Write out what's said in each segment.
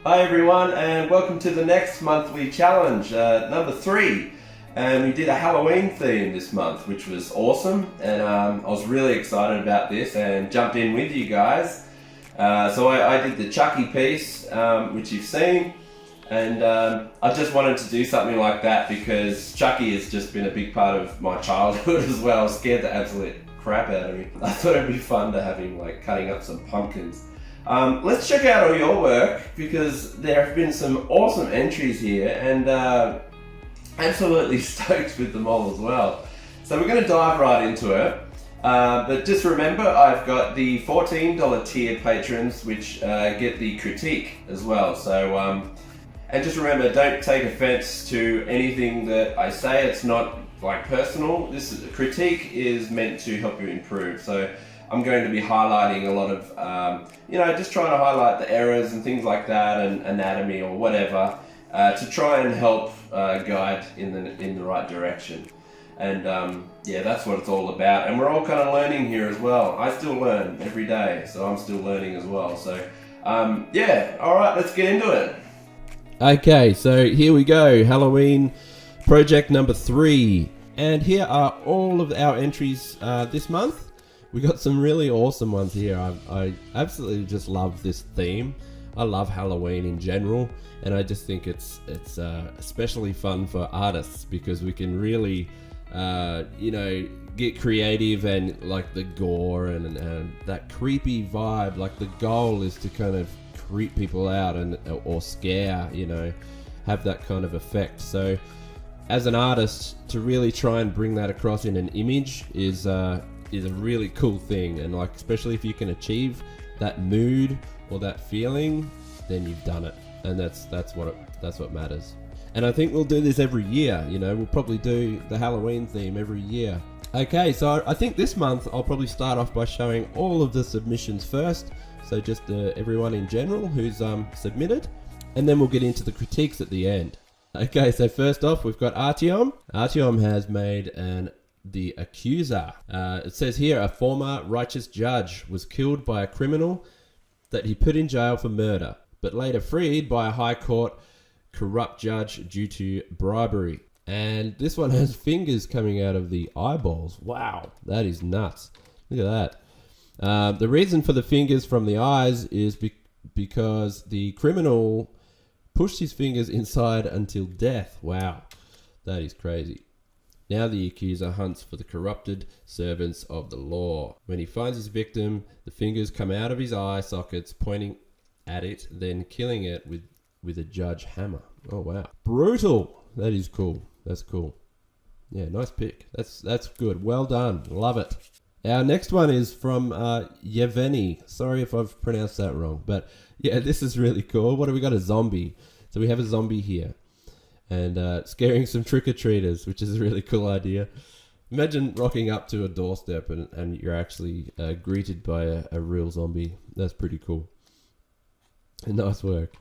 Hi everyone, and welcome to the next monthly challenge, number 3. And we did a Halloween theme this month, which was awesome, and I was really excited about this and jumped in with you guys. So I did the Chucky piece, which you've seen, and I just wanted to do something like that because Chucky has just been a big part of my childhood as well. I was scared the absolute crap out of me. I thought it'd be fun to have him like cutting up some pumpkins. Let's check out all your work because there have been some awesome entries here and absolutely stoked with them all as well. So we're going to dive right into it. But just remember, I've got the $14 tier patrons which get the critique as well. So and just remember, don't take offense to anything that I say. It's not like personal. Critique is meant to help you improve. So I'm going to be highlighting a lot of, just trying to highlight the errors and things like that, and anatomy or whatever, to try and help guide in the right direction. And that's what it's all about. And we're all kind of learning here as well. I still learn every day, so I'm still learning as well. So all right, let's get into it. Okay, so here we go. Halloween project number 3. And here are all of our entries this month. We got some really awesome ones here. I absolutely just love this theme. I love Halloween in general, and I just think it's especially fun for artists because we can really, get creative and like the gore and that creepy vibe. Like the goal is to kind of creep people out or scare, have that kind of effect. So as an artist, to really try and bring that across in an image is a really cool thing, and like especially if you can achieve that mood or that feeling, then you've done it, and that's what matters. And I think we'll do this every year. We'll probably do the Halloween theme every year. Okay, so I think this month I'll probably start off by showing all of the submissions first, so just everyone in general who's submitted, and then we'll get into the critiques at the end. Okay, so first off we've got Artyom. Artyom has made the accuser. It says here, a former righteous judge was killed by a criminal that he put in jail for murder, but later freed by a high court corrupt judge due to bribery. And this one has fingers coming out of the eyeballs. Wow, that is nuts. Look at that. The reason for the fingers from the eyes is because the criminal pushed his fingers inside until death. Wow, that is crazy. Now the accuser hunts for the corrupted servants of the law. When he finds his victim, the fingers come out of his eye sockets, pointing at it, then killing it with a judge hammer. Oh wow, brutal! That is cool. That's cool. Yeah, nice pick. That's good. Well done. Love it. Our next one is from Yevgeny. Sorry if I've pronounced that wrong, but yeah, this is really cool. What do we got? A zombie. So we have a zombie here. And scaring some trick-or-treaters, which is a really cool idea. Imagine rocking up to a doorstep and you're actually greeted by a real zombie. That's pretty cool. Nice work.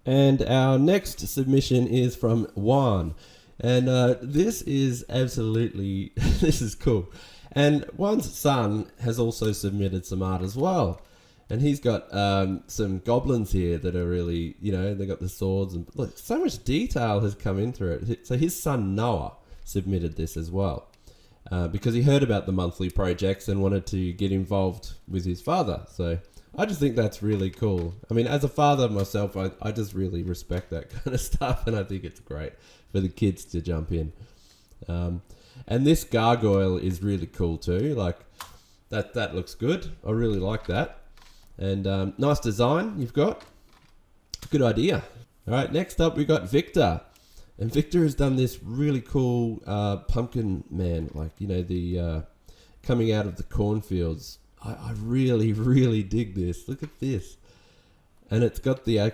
And our next submission is from Juan. And this is absolutely, this is cool. And Juan's son has also submitted some art as well. And he's got some goblins here that are really, they got the swords. And look, so much detail has come into it. So his son Noah submitted this as well because he heard about the monthly projects and wanted to get involved with his father. So I just think that's really cool. I mean, as a father myself, I just really respect that kind of stuff. And I think it's great for the kids to jump in. And this gargoyle is really cool too. Like that looks good. I really like that. And nice design you've got. Good idea. All right, next up we got Victor. And Victor has done this really cool pumpkin man, like, the coming out of the cornfields. I really, really dig this. Look at this. And it's got the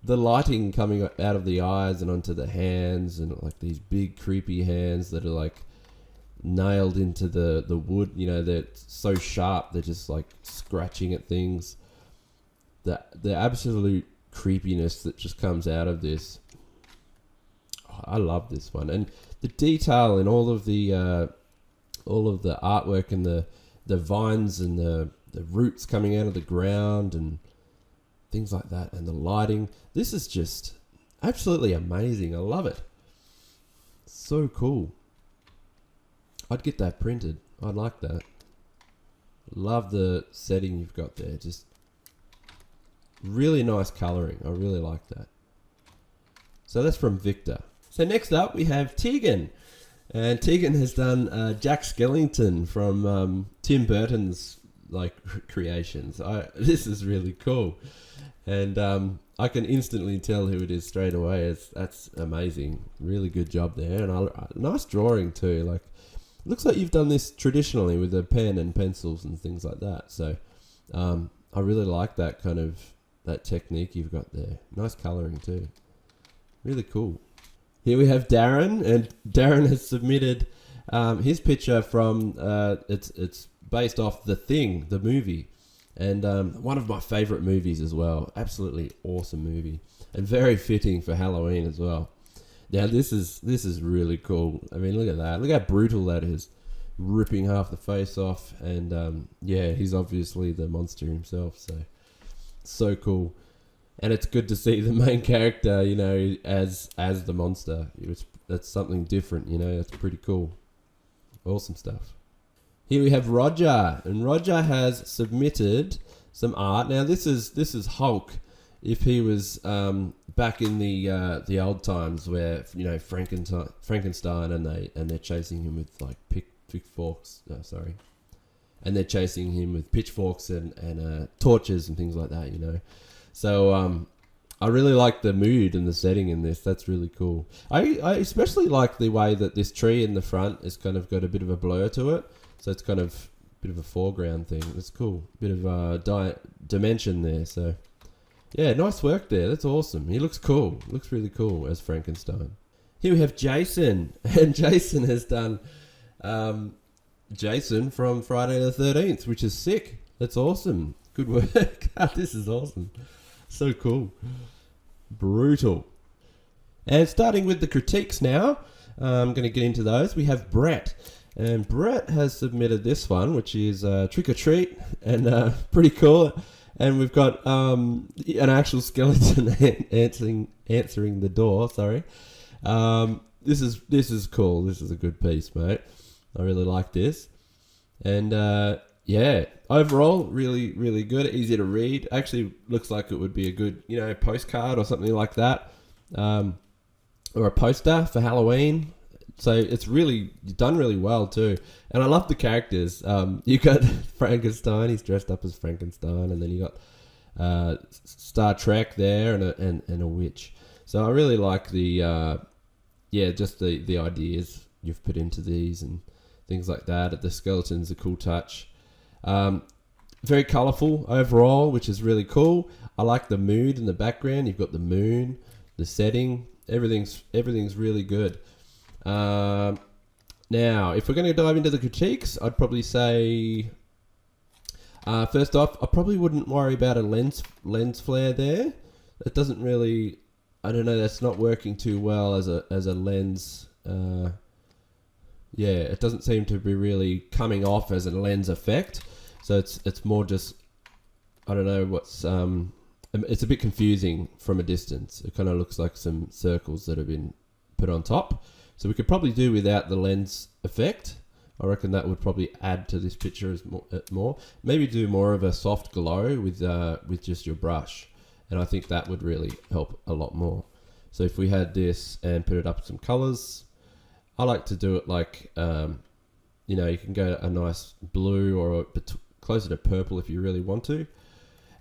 lighting coming out of the eyes and onto the hands, and like these big creepy hands that are like nailed into the wood. They're so sharp, they're just like scratching at things. The absolute creepiness that just comes out of this. I love this one, and the detail in all of the artwork and the vines and the roots coming out of the ground, and things like that, and the lighting. This is just absolutely amazing. I love it. So cool. I'd get that printed. I like that. Love the setting you've got there. Just really nice colouring. I really like that. So that's from Victor. So next up we have Tegan. And Tegan has done Jack Skellington from Tim Burton's creations. This is really cool. And I can instantly tell who it is straight away. That's amazing. Really good job there. And nice drawing too. Like, looks like you've done this traditionally with a pen and pencils and things like that. So I really like that kind of that technique you've got there. Nice colouring too. Really cool. Here we have Darren, and Darren has submitted his picture from it's based off The Thing, the movie, and one of my favourite movies as well. Absolutely awesome movie, and very fitting for Halloween as well. Now this is really cool. I mean, look at that. Look how brutal that is, ripping half the face off, and yeah, he's obviously the monster himself. So cool. And it's good to see the main character, you know, as the monster. That's something different, you know. That's pretty cool. Awesome stuff. Here we have Roger, and Roger has submitted some art. Now this is Hulk, if he was back in the old times where, you know, Frankenstein and they're chasing him with like pitchforks. No, sorry, and they're chasing him with pitchforks and torches and things like that, you know. So I really like the mood and the setting in this. That's really cool. I especially like the way that this tree in the front is kind of got a bit of a blur to it. So it's kind of a bit of a foreground thing. It's cool. Bit of dimension there. So yeah, nice work there. That's awesome. He looks cool. Looks really cool as Frankenstein. Here we have Jason. And Jason has done Jason from Friday the 13th, which is sick. That's awesome. Good work. This is awesome. So cool. Brutal. And starting with the critiques now, I'm going to get into those. We have Brett. And Brett has submitted this one, which is Trick or Treat. And pretty cool. And we've got an actual skeleton answering the door. Sorry. This is cool. This is a good piece, mate. I really like this. And yeah, overall, really, really good. Easy to read. Actually, looks like it would be a good, you know, postcard or something like that, or a poster for Halloween. So it's really done really well too. And I love the characters. You got Frankenstein. He's dressed up as Frankenstein, and then you got Star Trek there and a witch. So I really like the just the ideas you've put into these and things like that. The skeleton's a cool touch. Very colourful overall, which is really cool. I like the mood in the background. You've got the moon, the setting, everything's really good. Now, if we're going to dive into the critiques, I'd probably say, first off, I probably wouldn't worry about a lens flare there. It doesn't really, I don't know, that's not working too well as a lens. Yeah, it doesn't seem to be really coming off as a lens effect. So it's more just, I don't know what's, it's a bit confusing from a distance. It kind of looks like some circles that have been put on top. So we could probably do without the lens effect. I reckon that would probably add to this picture as more. Maybe do more of a soft glow with just your brush. And I think that would really help a lot more. So if we had this and put it up some colors, I like to do it like, you know, you can go a nice blue or closer to purple if you really want to.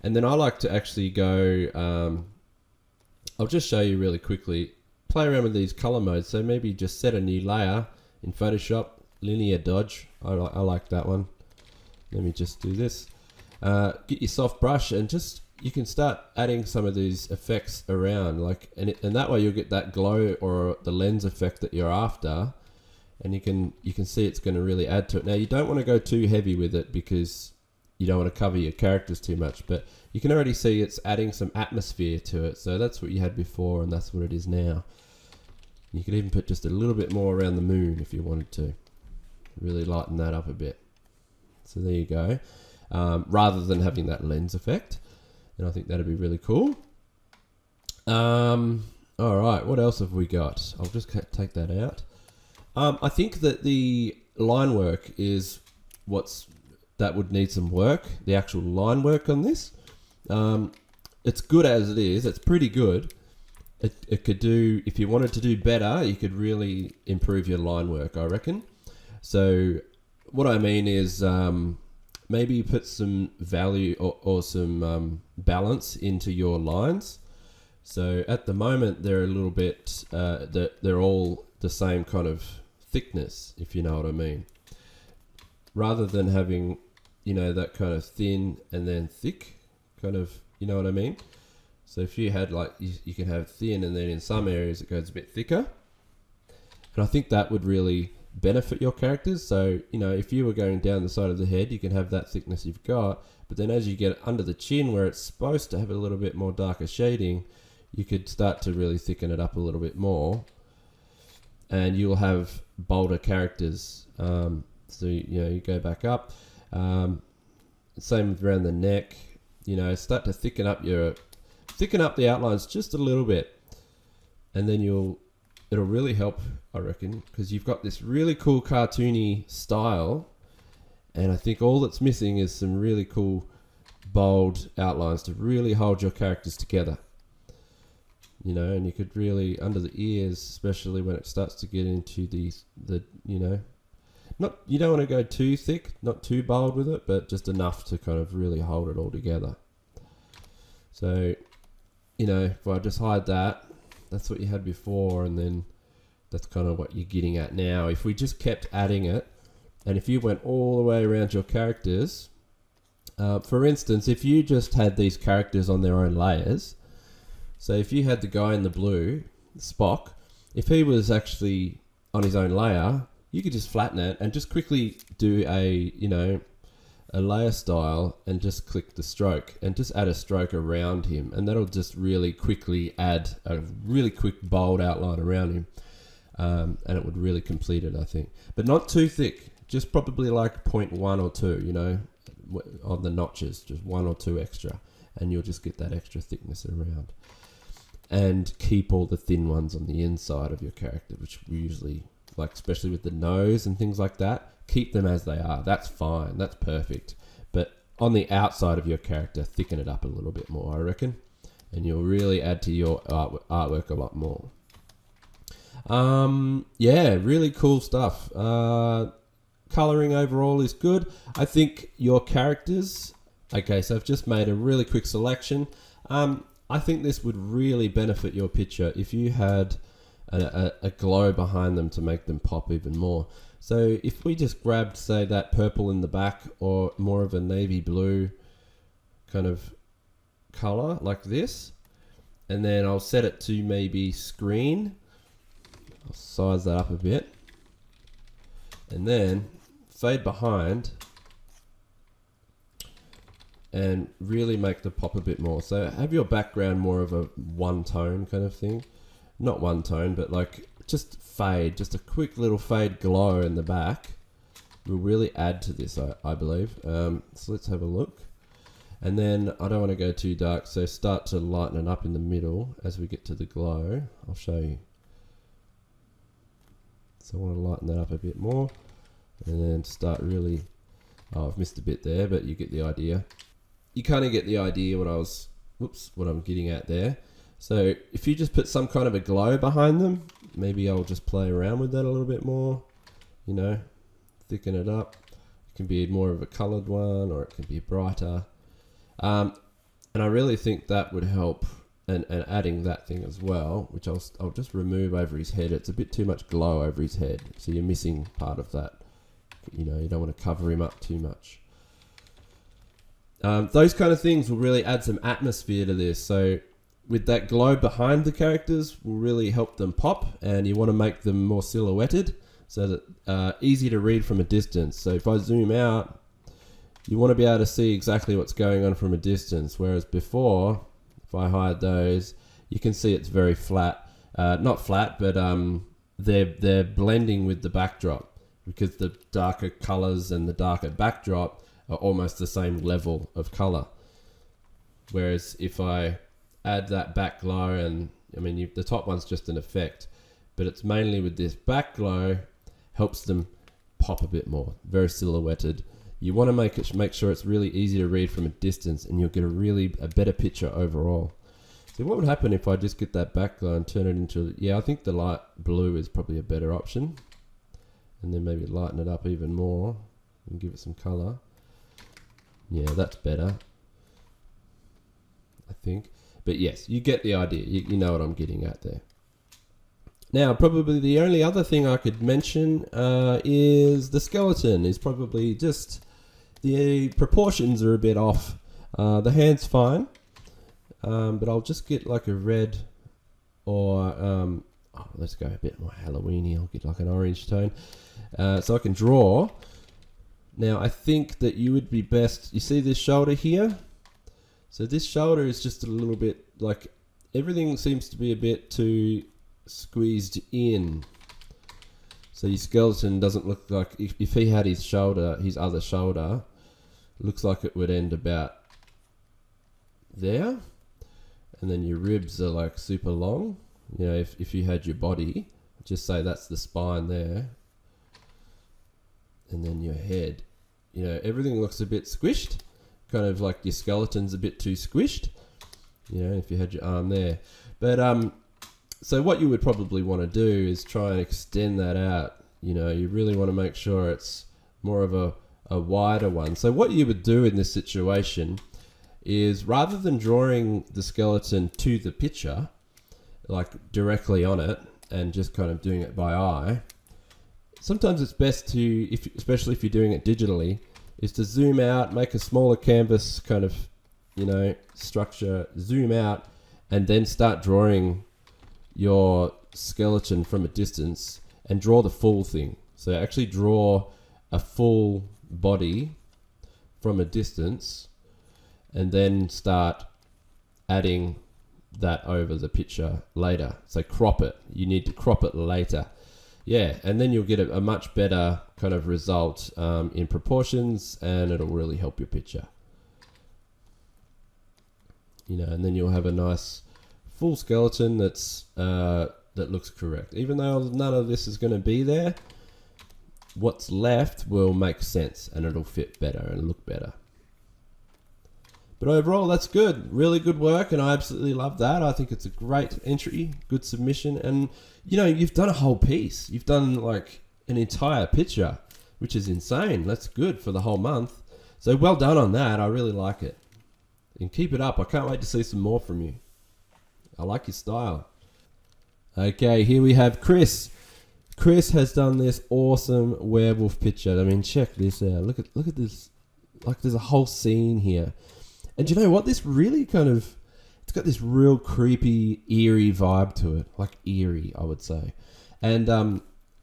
And then I like to actually go, I'll just show you really quickly, play around with these color modes. So maybe just set a new layer in Photoshop, linear dodge. I like that one. Let me just do this. Get your soft brush and just, you can start adding some of these effects around, like, and that way you'll get that glow or the lens effect that you're after, and you can see it's going to really add to it. Now you don't want to go too heavy with it because you don't want to cover your characters too much, but you can already see it's adding some atmosphere to it. So that's what you had before, and that's what it is now. You could even put just a little bit more around the moon if you wanted to, really lighten that up a bit. So there you go, rather than having that lens effect. and I think that'd be really cool. All right, what else have we got? I'll just take that out. I think that the line work is that would need some work. The actual line work on this. It's good as it is. It's pretty good. It could do, if you wanted to do better, you could really improve your line work, I reckon. So what I mean is maybe you put some value or some balance into your lines. So at the moment they're a little bit, they're all the same kind of thickness, if you know what I mean. Rather than having, that kind of thin and then thick kind of, you know what I mean? So if you had you can have thin and then in some areas it goes a bit thicker. And I think that would really benefit your characters. So, if you were going down the side of the head, you can have that thickness you've got. But then as you get under the chin where it's supposed to have a little bit more darker shading, you could start to really thicken it up a little bit more. And you'll have bolder characters. So, you go back up. Same around the neck. Start to thicken up the outlines just a little bit. And then it'll really help, I reckon, because you've got this really cool cartoony style, and I think all that's missing is some really cool bold outlines to really hold your characters together. And you could really, under the ears, especially when it starts to get into the you don't want to go too thick, not too bold with it, but just enough to kind of really hold it all together. So, if I just hide that, that's what you had before, and then that's kind of what you're getting at now. If we just kept adding it, and if you went all the way around your characters, for instance, if you just had these characters on their own layers, so if you had the guy in the blue, Spock, if he was actually on his own layer, you could just flatten it and just quickly do a layer style and just click the stroke and just add a stroke around him, and that'll just really quickly add a really quick bold outline around him, and it would really complete it, I think. But not too thick, just probably like 0.1 or 2, on the notches, just 1 or 2 extra, and you'll just get that extra thickness around. And keep all the thin ones on the inside of your character, which we usually like, especially with the nose and things like that. Keep them as they are. That's fine. That's perfect. But on the outside of your character, thicken it up a little bit more, I reckon. And you'll really add to your artwork a lot more. Really cool stuff. Coloring overall is good. I think your characters... Okay, so I've just made a really quick selection. I think this would really benefit your picture if you had a glow behind them to make them pop even more. So if we just grabbed, say, that purple in the back, or more of a navy blue kind of color like this, and then I'll set it to maybe screen. I'll size that up a bit, and then fade behind and really make the pop a bit more. So have your background more of a one tone kind of thing. Not one tone, but like just fade, just a quick little fade glow in the back will really add to this, I believe. So let's have a look. And then I don't want to go too dark, so start to lighten it up in the middle as we get to the glow. I'll show you. So I want to lighten that up a bit more, and then start really... Oh, I've missed a bit there, but you get the idea. You kind of get the idea what I'm getting at there. So if you just put some kind of a glow behind them, maybe I'll just play around with that a little bit more, thicken it up. It can be more of a colored one, or it can be brighter. And I really think that would help, and adding that thing as well, which I'll just remove over his head. It's a bit too much glow over his head, so you're missing part of that. You don't want to cover him up too much. Those kind of things will really add some atmosphere to this. So with that glow behind the characters will really help them pop, and you want to make them more silhouetted so that easy to read from a distance. So if I zoom out, you want to be able to see exactly what's going on from a distance, whereas before, if I hide those, you can see it's very flat. Not flat, but they're blending with the backdrop, because the darker colors and the darker backdrop are almost the same level of color. Whereas if I add that back glow, and I mean, the top one's just an effect, but it's mainly with this back glow, helps them pop a bit more, very silhouetted. You want to make sure it's really easy to read from a distance, and you'll get a better picture overall. So what would happen if I just get that back glow and turn it into, I think the light blue is probably a better option. And then maybe lighten it up even more and give it some color. Yeah, that's better, I think. But yes, you get the idea. You know what I'm getting at there. Now, probably the only other thing I could mention is the skeleton is probably just, the proportions are a bit off. The hand's fine, but I'll just get like a red or, let's go a bit more Halloween-y. I'll get like an orange tone. So I can draw. Now, I think that you would be best, you see this shoulder here? So this shoulder is just a little bit, like, everything seems to be a bit too squeezed in. So your skeleton doesn't look like, if he had his other shoulder, looks like it would end about there. And then your ribs are like super long. You know, if you had your body, just say that's the spine there. And then your head, you know, everything looks a bit squished, kind of like your skeleton's a bit too squished, you know, if you had your arm there. But so what you would probably want to do is try and extend that out. You know, you really want to make sure it's more of a wider one. So what you would do in this situation is, rather than drawing the skeleton to the picture, like directly on it, and just kind of doing it by eye, sometimes it's best to, especially if you're doing it digitally, is to zoom out, make a smaller canvas kind of, you know, structure, zoom out, and then start drawing your skeleton from a distance and draw the full thing. So actually draw a full body from a distance and then start adding that over the picture later. So crop it. You need to crop it later. Yeah, and then you'll get a much better kind of result in proportions, and it'll really help your picture. You know, and then you'll have a nice full skeleton that's that looks correct. Even though none of this is going to be there, what's left will make sense, and it'll fit better and look better. But overall, that's good. Really good work, and I absolutely love that. I think it's a great entry, good submission, and you know, you've done a whole piece. You've done like an entire picture, which is insane. That's good for the whole month. So well done on that. I really like it. And keep it up. I can't wait to see some more from you. I like your style. Okay, here we have Chris. Chris has done this awesome werewolf picture. I mean, check this out. Look at this. Like, there's a whole scene here. And you know what? This really kind of, it's got this real creepy, eerie vibe to it. Like eerie, I would say. And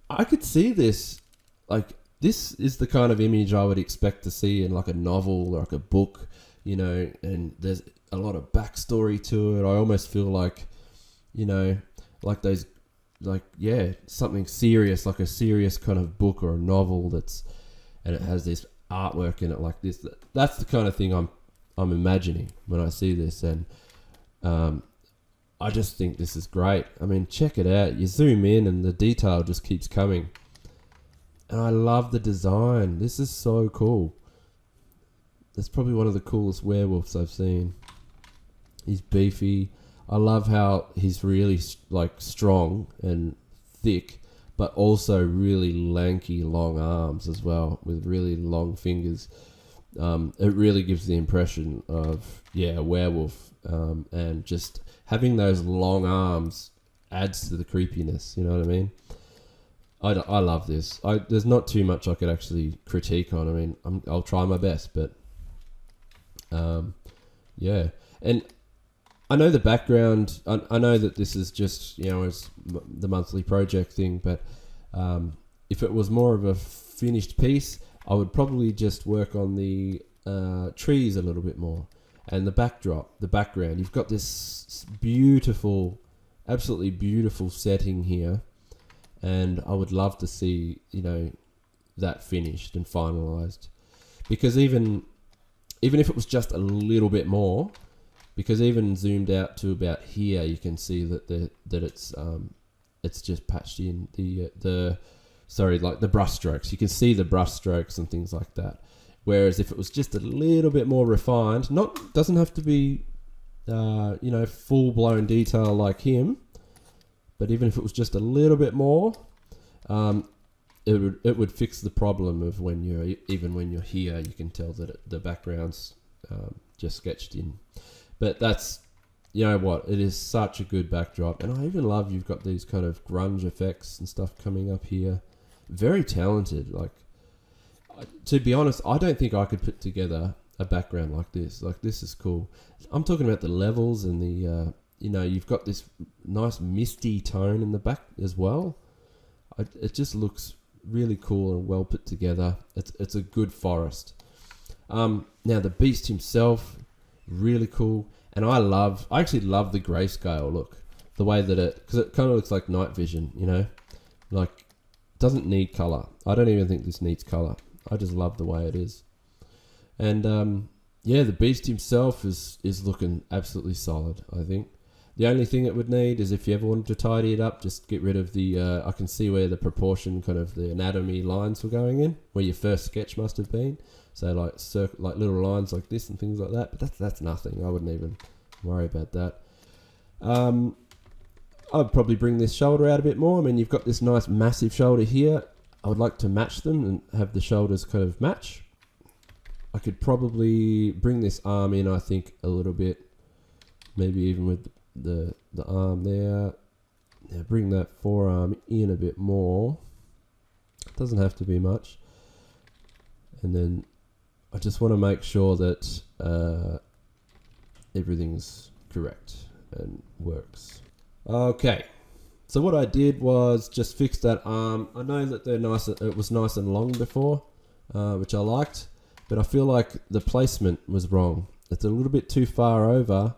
I could see this, like, this is the kind of image I would expect to see in like a novel or like a book, you know, and there's a lot of backstory to it. I almost feel like, you know, like those, like, yeah, something serious, like a serious kind of book or a novel and it has this artwork in it like this. That's the kind of thing I'm imagining when I see this, and I just think this is great. I mean, check it out. You zoom in and the detail just keeps coming. And I love the design. This is so cool. That's probably one of the coolest werewolves I've seen. He's beefy. I love how he's really like strong and thick, but also really lanky, long arms as well, with really long fingers. It really gives the impression of, a werewolf. And just having those long arms adds to the creepiness. You know what I mean? I love this. There's not too much I could actually critique on. I mean, I'll try my best, but yeah. And I know the background. I know that this is just, you know, it's the monthly project thing, but if it was more of a finished piece, I would probably just work on the trees a little bit more, and the backdrop, the background. You've got this beautiful, absolutely beautiful setting here, and I would love to see, you know, that finished and finalized, because even if it was just a little bit more, because even zoomed out to about here, you can see that it's just patched in the brush strokes. You can see the brush strokes and things like that. Whereas if it was just a little bit more refined, doesn't have to be full blown detail like him, but even if it was just a little bit more, it would fix the problem of when you're here, you can tell that the background's just sketched in. But that's, it is such a good backdrop. And I even love you've got these kind of grunge effects and stuff coming up here. Very talented. Like, to be honest, I don't think I could put together a background like this. Like, this is cool. I'm talking about the levels and the, you've got this nice misty tone in the back as well. It just looks really cool and well put together. It's a good forest. Now the beast himself, really cool. And I actually love the grayscale look. The way that because it kind of looks like night vision, like, doesn't need color. I don't even think this needs color. I just love the way it is. And the beast himself is looking absolutely solid, I think. The only thing it would need is, if you ever wanted to tidy it up, just get rid of the, I can see where the proportion, kind of the anatomy lines were going in, where your first sketch must have been. So like little lines like this and things like that. But that's nothing. I wouldn't even worry about that. I'd probably bring this shoulder out a bit more. I mean, you've got this nice massive shoulder here. I would like to match them and have the shoulders kind of match. I could probably bring this arm in, I think, a little bit. Maybe even with the arm there. Now bring that forearm in a bit more. Doesn't have to be much. And then I just want to make sure that everything's correct and works. Okay, so what I did was just fix that arm. I know that it was nice and long before, which I liked, but I feel like the placement was wrong. It's a little bit too far over,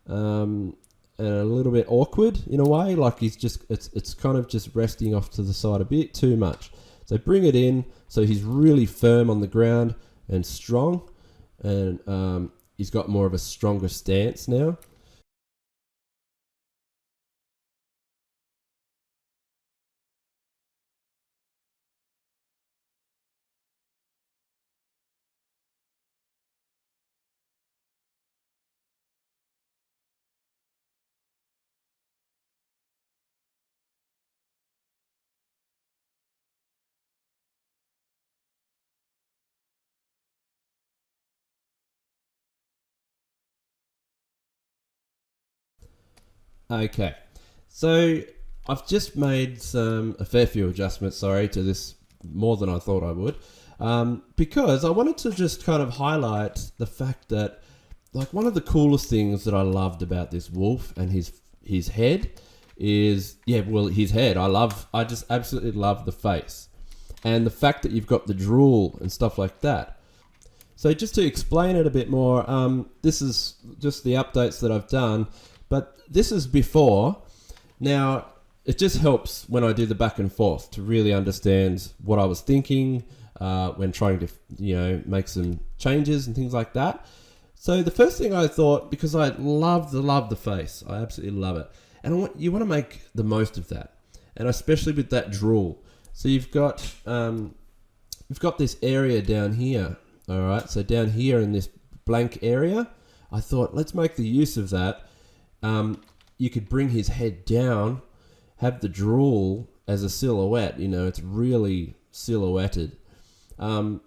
and a little bit awkward in a way. Like it's kind of just resting off to the side a bit too much. So bring it in so he's really firm on the ground and strong, and he's got more of a stronger stance now. Okay, so I've just made a fair few adjustments, to this, more than I thought I would, because I wanted to just kind of highlight the fact that, like, one of the coolest things that I loved about this wolf and his head is, his head. I just absolutely love the face, and the fact that you've got the drool and stuff like that. So just to explain it a bit more, this is just the updates that I've done. But this is before. Now, it just helps when I do the back and forth to really understand what I was thinking when trying to, make some changes and things like that. So the first thing I thought, because I love the face, I absolutely love it, and you want to make the most of that, and especially with that drool. So you've got this area down here. All right, so down here in this blank area, I thought, let's make the use of that. You could bring his head down, have the drool as a silhouette, it's really silhouetted. And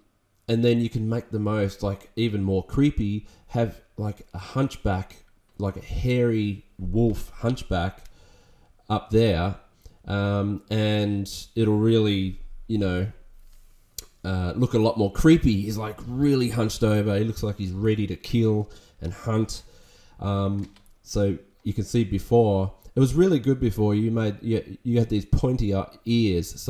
then you can make the most, like, even more creepy, have like a hunchback, like a hairy wolf hunchback up there. And it'll really, look a lot more creepy. He's like really hunched over. He looks like he's ready to kill and hunt. So you can see before, it was really good before. You had these pointy ears,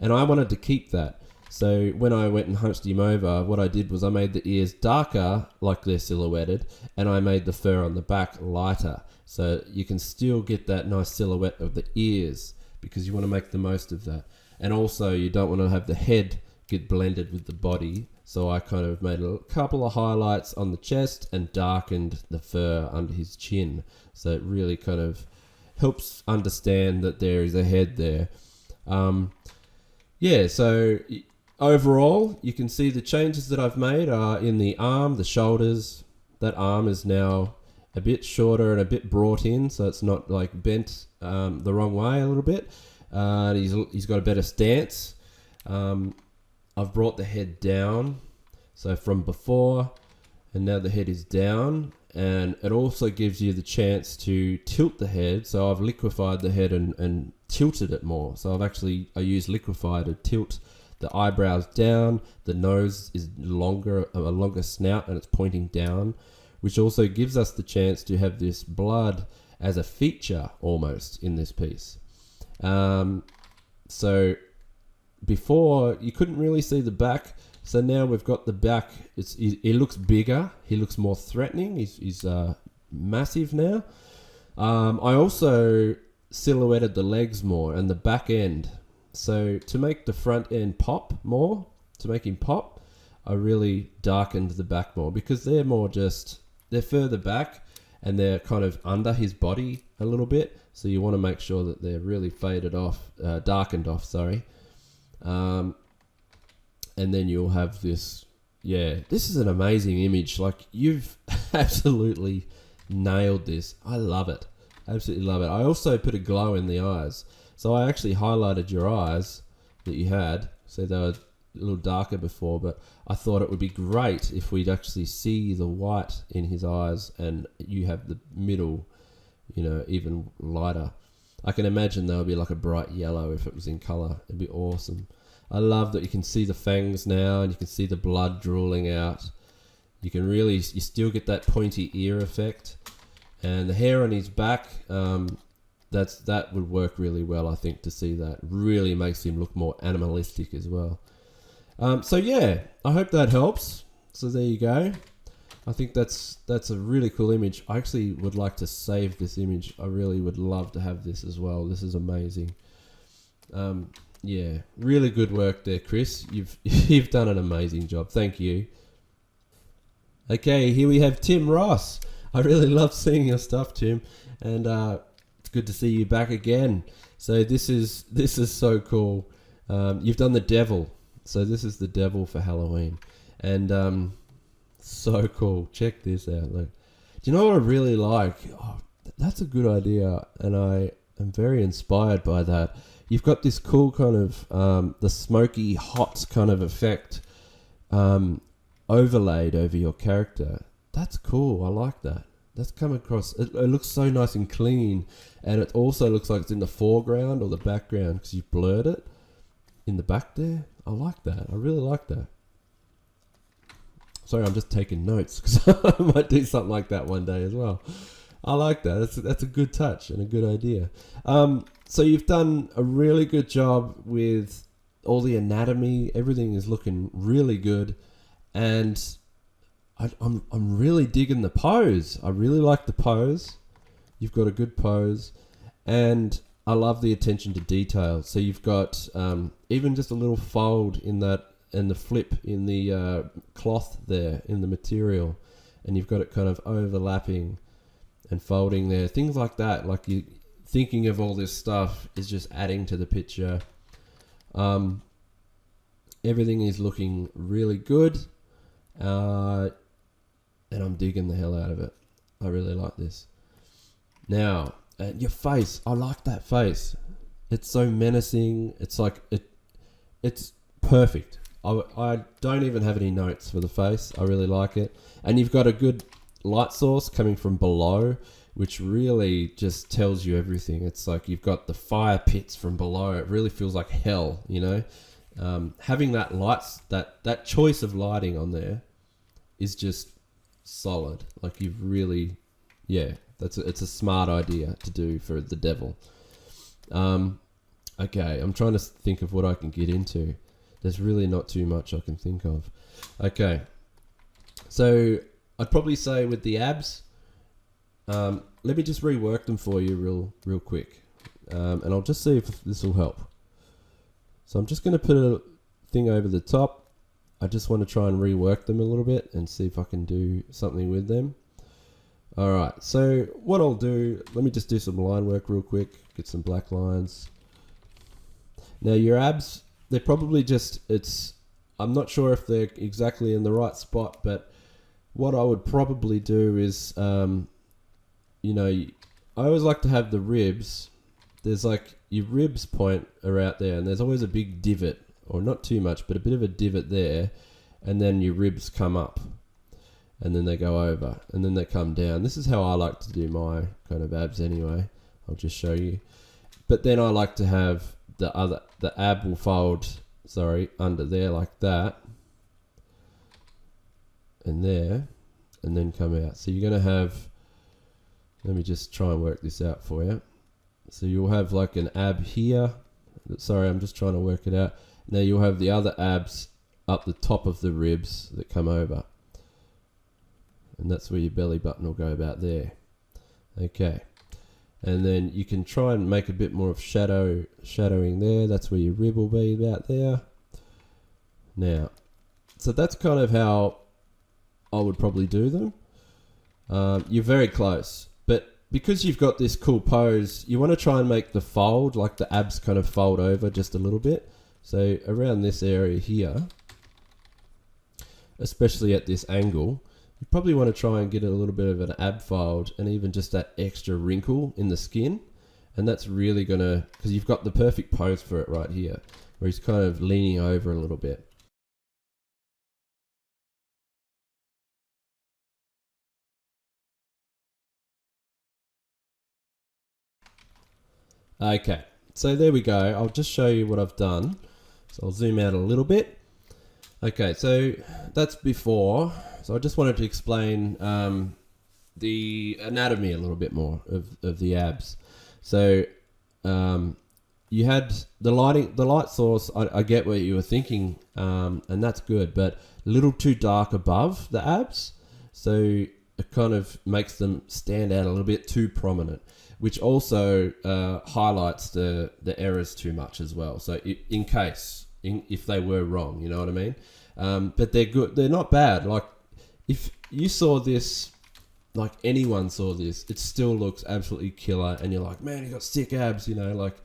and I wanted to keep that. So when I went and hunched him over, what I did was I made the ears darker, like they're silhouetted, and I made the fur on the back lighter. So you can still get that nice silhouette of the ears, because you want to make the most of that. And also you don't want to have the head get blended with the body. So I kind of made a couple of highlights on the chest and darkened the fur under his chin. So it really kind of helps understand that there is a head there. So overall, you can see the changes that I've made are in the arm, the shoulders. That arm is now a bit shorter and a bit brought in, so it's not like bent the wrong way a little bit. He's got a better stance. I've brought the head down, so from before, and now the head is down, and it also gives you the chance to tilt the head. So I've liquefied the head and tilted it more. So I use liquefy to tilt the eyebrows down. The nose is a longer snout, and it's pointing down, which also gives us the chance to have this blood as a feature almost in this piece. So before you couldn't really see the back, so now we've got the back. He looks bigger. He looks more threatening. He's massive now. I also silhouetted the legs more and the back end. So to make the front end pop more, to make him pop, I really darkened the back more because they're further back and they're kind of under his body a little bit. So you want to make sure that they're really darkened off, sorry. And then you'll have this, this is an amazing image. Like, you've absolutely nailed this. I love it. Absolutely love it. I also put a glow in the eyes. So I actually highlighted your eyes that you had. So they were a little darker before, but I thought it would be great if we'd actually see the white in his eyes and you have the middle, even lighter. I can imagine there would be like a bright yellow if it was in color. It'd be awesome. I love that you can see the fangs now and you can see the blood drooling out. You still get that pointy ear effect. And the hair on his back, that would work really well, I think, to see that. Really makes him look more animalistic as well. I hope that helps. So there you go. I think that's a really cool image. I actually would like to save this image. I really would love to have this as well. This is amazing. Really good work there, Chris. You've done an amazing job. Thank you. Okay, here we have Tim Ross. I really love seeing your stuff, Tim, and it's good to see you back again. So this is so cool. You've done the devil. So this is the devil for Halloween, and so cool. Check this out. Look, do you know what I really like? Oh, that's a good idea, and I am very inspired by that. You've got this cool kind of the smoky hot kind of effect overlaid over your character. That's cool. I like that. That's come across. It looks so nice and clean, and it also looks like it's in the foreground or the background because you've blurred it in the back there. I like that. I really like that. Sorry, I'm just taking notes because I might do something like that one day as well. I like that. That's a good touch and a good idea. So you've done a really good job with all the anatomy. Everything is looking really good, and I'm really digging the pose. I really like the pose. You've got a good pose, and I love the attention to detail. So you've got even just a little fold in that, and the flip in the cloth there, in the material, and you've got it kind of overlapping and folding there. Things like that, like you thinking of all this stuff is just adding to the picture. Everything is looking really good, and I'm digging the hell out of it. I really like this. Now, your face, I like that face. It's so menacing. It's like it's perfect. I don't even have any notes for the face. I really like it. And you've got a good light source coming from below, which really just tells you everything. It's like you've got the fire pits from below. It really feels like hell, having that lights, that choice of lighting on there is just solid. Like you've really, it's a smart idea to do for the devil. Okay, I'm trying to think of what I can get into. There's really not too much I can think of. Okay, so I'd probably say with the abs, let me just rework them for you real quick, and I'll just see if this will help. So I'm just going to put a thing over the top. I just want to try and rework them a little bit and see if I can do something with them. Alright, so what I'll do, let me just do some line work real quick, get some black lines. Now your abs, they're probably just, I'm not sure if they're exactly in the right spot, but what I would probably do is, you know, I always like to have the ribs, there's like, your ribs point are out there and there's always a big divot, or not too much, but a bit of a divot there, and then your ribs come up. And then they go over, and then they come down. This is how I like to do my kind of abs anyway. I'll just show you. But then I like to have the ab will fold, under there like that. And there, and then come out. So you're going to have, let me just try and work this out for you. So you'll have like an ab here. Sorry, I'm just trying to work it out. Now you'll have the other abs up the top of the ribs that come over. And that's where your belly button will go, about there. Okay. And then you can try and make a bit more of shadowing there. That's where your rib will be, about there. Now, so that's kind of how I would probably do them. You're very close. But because you've got this cool pose, you want to try and make the fold, like the abs kind of fold over just a little bit. So around this area here, especially at this angle, you probably want to try and get a little bit of an ab fold and even just that extra wrinkle in the skin. And that's really going to, because you've got the perfect pose for it right here, where he's kind of leaning over a little bit. Okay, so there we go. I'll just show you what I've done. So I'll zoom out a little bit. Okay, so that's before. So I just wanted to explain the anatomy a little bit more of the abs. So you had the light source. I get what you were thinking, and that's good, but a little too dark above the abs. So it kind of makes them stand out a little bit too prominent, which also highlights the errors too much as well. So if they were wrong, you know what I mean? But they're good. They're not bad. Like, if you saw this, like anyone saw this, it still looks absolutely killer. And you're like, man, you got sick abs, you know, like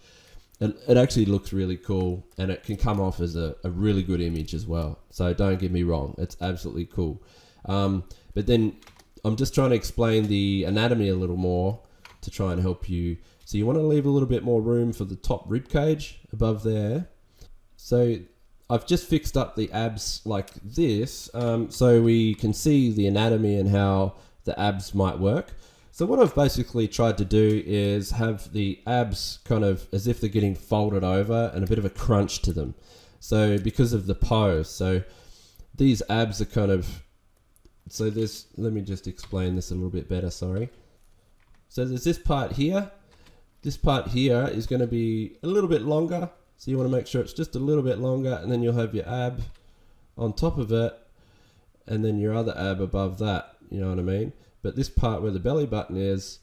it actually looks really cool, and it can come off as a really good image as well. So don't get me wrong. It's absolutely cool. But then I'm just trying to explain the anatomy a little more to try and help you. So you want to leave a little bit more room for the top rib cage above there. So I've just fixed up the abs like this, so we can see the anatomy and how the abs might work. So what I've basically tried to do is have the abs kind of as if they're getting folded over and a bit of a crunch to them. So because of the pose, so these abs are kind of, so there's, let me just explain this a little bit better, sorry. So there's this part here. This part here is going to be a little bit longer. So you want to make sure it's just a little bit longer, and then you'll have your ab on top of it, and then your other ab above that, you know what I mean? But this part where the belly button is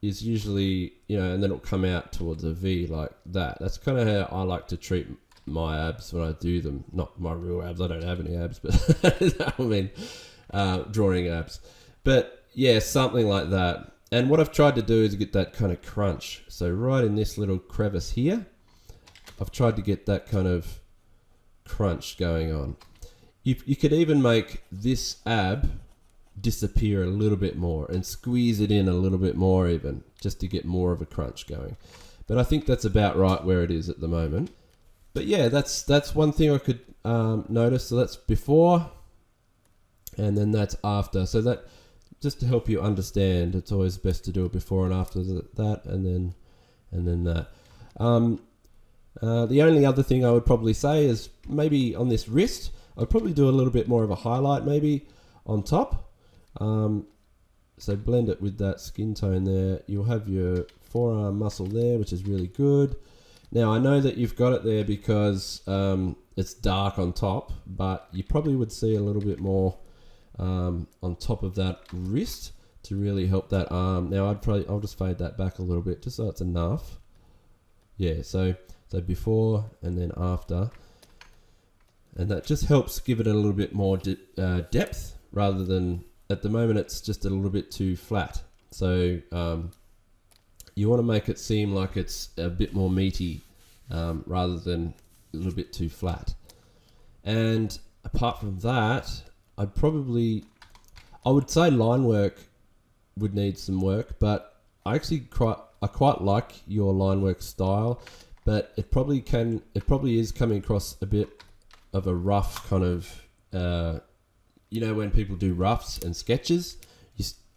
usually, you know, and then it'll come out towards a V like that. That's kind of how I like to treat my abs when I do them. Not my real abs, I don't have any abs, but I mean, drawing abs. But yeah, something like that. And what I've tried to do is get that kind of crunch. So right in this little crevice here, I've tried to get that kind of crunch going on. You could even make this ab disappear a little bit more and squeeze it in a little bit more even, just to get more of a crunch going. But I think that's about right where it is at the moment. But yeah, that's one thing I could notice. So that's before, and then that's after. So that, just to help you understand, it's always best to do it before and after that, and then that. The only other thing I would probably say is maybe on this wrist, I'd probably do a little bit more of a highlight maybe on top. So blend it with that skin tone there. You'll have your forearm muscle there, which is really good. Now I know that you've got it there because it's dark on top, but you probably would see a little bit more on top of that wrist to really help that arm. Now I'll just fade that back a little bit just so it's enough. Yeah, so before and then after. and that just helps give it a little bit more depth, rather than at the moment it's just a little bit too flat. So you want to make it seem like it's a bit more meaty, rather than a little bit too flat. And apart from that, I would say line work would need some work, but I quite like your line work style, but it probably is coming across a bit of a rough kind of, when people do roughs and sketches,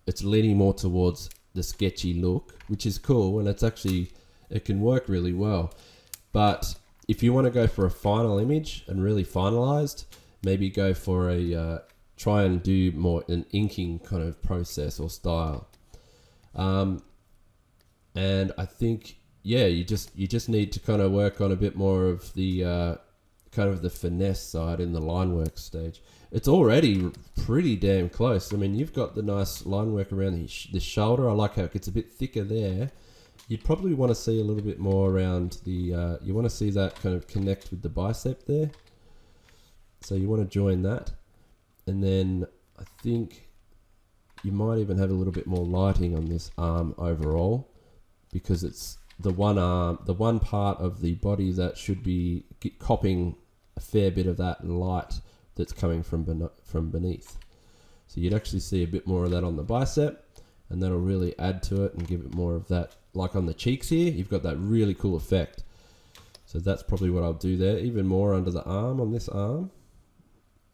it's leaning more towards the sketchy look, which is cool, and it can work really well. But if you want to go for a final image and really finalized, maybe go for try and do more an inking kind of process or style. And I think, you just need to kind of work on a bit more of the kind of the finesse side in the line work stage. It's already pretty damn close. I mean, you've got the nice line work around the shoulder. I like how it gets a bit thicker there. You'd probably want to see a little bit more around the, you want to see that kind of connect with the bicep there. So you want to join that. And then I think you might even have a little bit more lighting on this arm overall, because it's the one part of the body that should be copying a fair bit of that light that's coming from beneath. So you'd actually see a bit more of that on the bicep, and that'll really add to it and give it more of that, like on the cheeks here, you've got that really cool effect. So that's probably what I'll do there, even more under the arm, on this arm.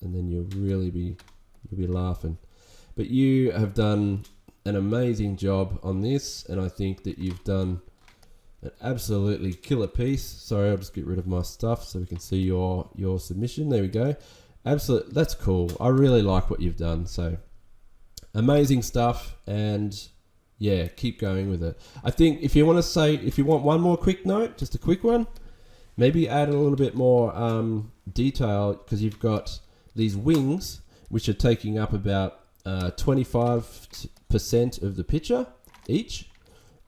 And then you'll be laughing. But you have done an amazing job on this, and I think that you've done an absolutely killer piece. Sorry, I'll just get rid of my stuff so we can see your submission. There we go. Absolutely, that's cool. I really like what you've done. So amazing stuff, and keep going with it. I think if you want one more quick note, just a quick one, maybe add a little bit more detail, because you've got these wings which are taking up about 25% of the picture each,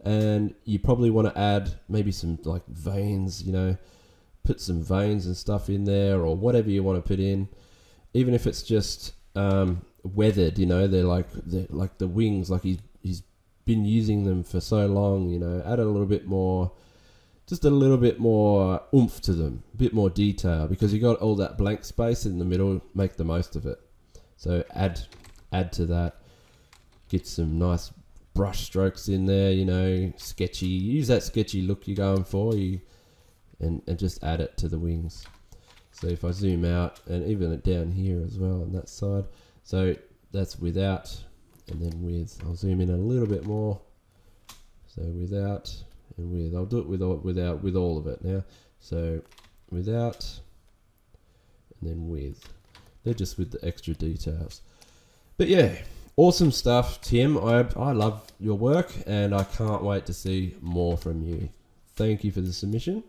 and you probably want to add maybe some like veins, put some veins and stuff in there, or whatever you want to put in, even if it's just weathered, they're like the wings, like he's been using them for so long, add a little bit more, just a little bit more oomph to them, a bit more detail, because you got all that blank space in the middle. Make the most of it. So add to that. Get some nice brush strokes in there, sketchy. Use that sketchy look you're going for, and just add it to the wings. So if I zoom out, and even down here as well on that side. So that's without, and then with. I'll zoom in a little bit more. So without and with. I'll do it with all of it now. So without, and then with. They're just with the extra details. But awesome stuff, Tim. I love your work, and I can't wait to see more from you. Thank you for the submission.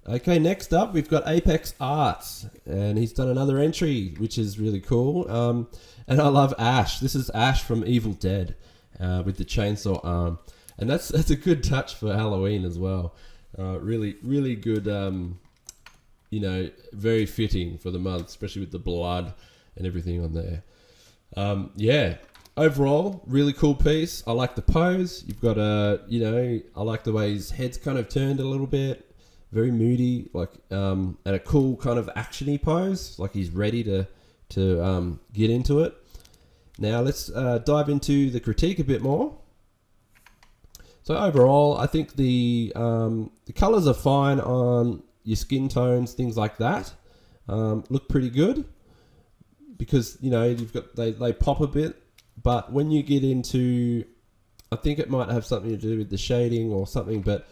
Okay, next up we've got Apex Arts, and he's done another entry, which is really cool. And I love Ash. This is Ash from Evil Dead, with the chainsaw arm, and that's a good touch for Halloween as well. Really good. Very fitting for the month, especially with the blood and everything on there. Overall, really cool piece. I like the pose. You've got I like the way his head's kind of turned a little bit. Very moody, and a cool kind of actiony pose, like he's ready to get into it. Now let's dive into the critique a bit more. So overall, I think the colors are fine on your skin tones, things like that. Look pretty good, because you've got they pop a bit, but when you get into, I think it might have something to do with the shading or something, but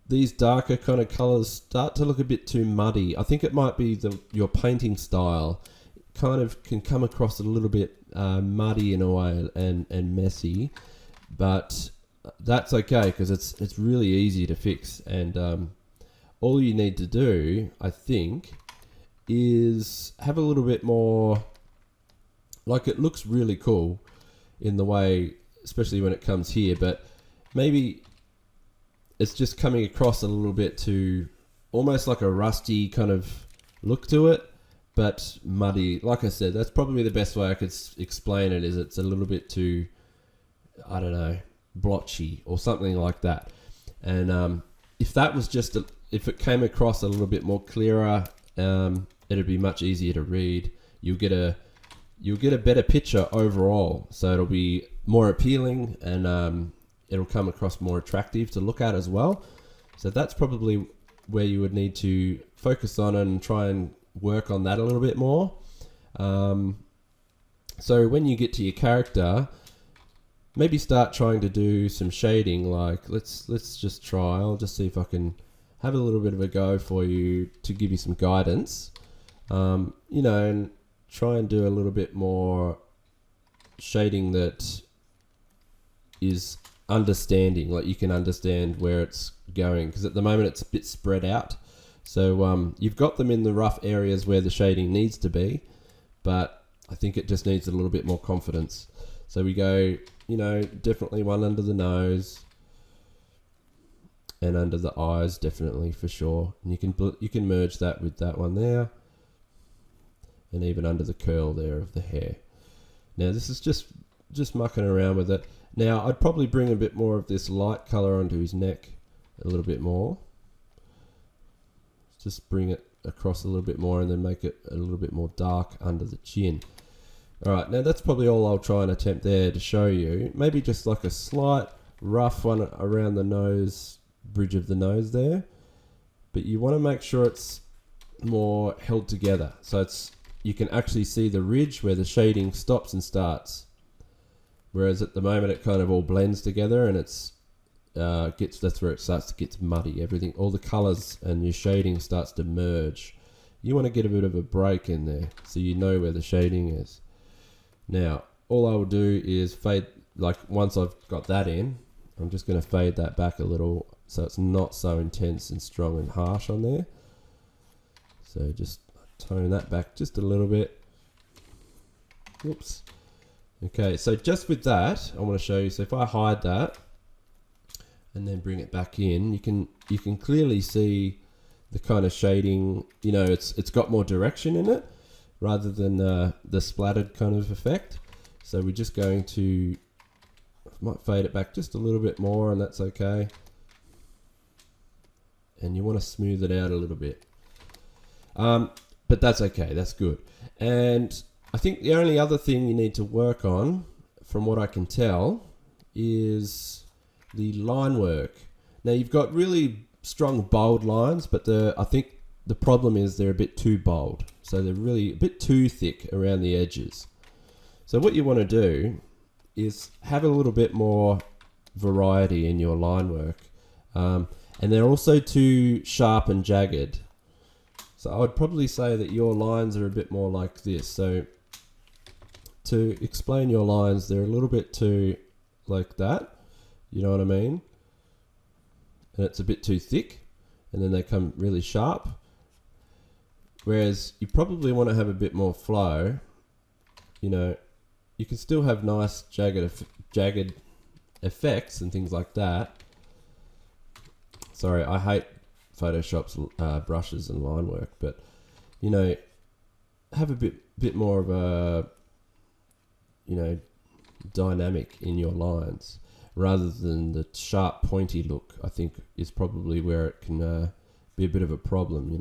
these darker kind of colors start to look a bit too muddy. I think it might be your painting style kind of can come across a little bit muddy in a way and messy, but that's okay, because it's really easy to fix, and all you need to do, I think, is have a little bit more, like it looks really cool in the way, especially when it comes here, but maybe it's just coming across a little bit too, almost like a rusty kind of look to it. but muddy. Like I said, that's probably the best way I could explain it. Is it's a little bit too, I don't know, blotchy or something like that. And if that was just if it came across a little bit more clearer, it'd be much easier to read. You'll get a better picture overall, so it'll be more appealing, and it'll come across more attractive to look at as well. So that's probably where you would need to focus on and try and work on that a little bit more. So when you get to your character, maybe start trying to do some shading. Like let's just try. I'll just see if I can have a little bit of a go for you to give you some guidance. And try and do a little bit more shading that is understanding, like you can understand where it's going, because at the moment it's a bit spread out. So you've got them in the rough areas where the shading needs to be, but I think it just needs a little bit more confidence. So we go, definitely one under the nose and under the eyes, definitely for sure. And you can merge that with that one there, and even under the curl there of the hair. Now this is just mucking around with it. Now I'd probably bring a bit more of this light color onto his neck a little bit more. Just bring it across a little bit more and then make it a little bit more dark under the chin. Alright, now that's probably all I'll try and attempt there to show you. Maybe just like a slight rough one around the nose, bridge of the nose there. But you want to make sure it's more held together. So you can actually see the ridge where the shading stops and starts. Whereas at the moment it kind of all blends together, and that's where it starts to get muddy. Everything, all the colours and your shading starts to merge. You want to get a bit of a break in there so you know where the shading is. Now, all I will do is fade, like once I've got that in, I'm just going to fade that back a little so it's not so intense and strong and harsh on there. So just tone that back just a little bit. Oops. Okay, so just with that, I want to show you. So if I hide that and then bring it back in, you can clearly see the kind of shading. It's got more direction in it rather than the splattered kind of effect. So we're just going to, I might fade it back just a little bit more, and that's okay. And you want to smooth it out a little bit. But that's okay, that's good. And I think the only other thing you need to work on, from what I can tell, is the line work. Now you've got really strong bold lines, but I think the problem is they're a bit too bold. So they're really a bit too thick around the edges. So what you want to do is have a little bit more variety in your line work. And they're also too sharp and jagged. So I would probably say that your lines are a bit more like this. So to explain your lines, they're a little bit too like that. You know what I mean? And it's a bit too thick, and then they come really sharp. Whereas you probably want to have a bit more flow. You can still have nice jagged effects and things like that. Sorry, I hate Photoshop's brushes and line work, but have a bit more of a dynamic in your lines rather than the sharp pointy look. I think is probably where it can be a bit of a problem.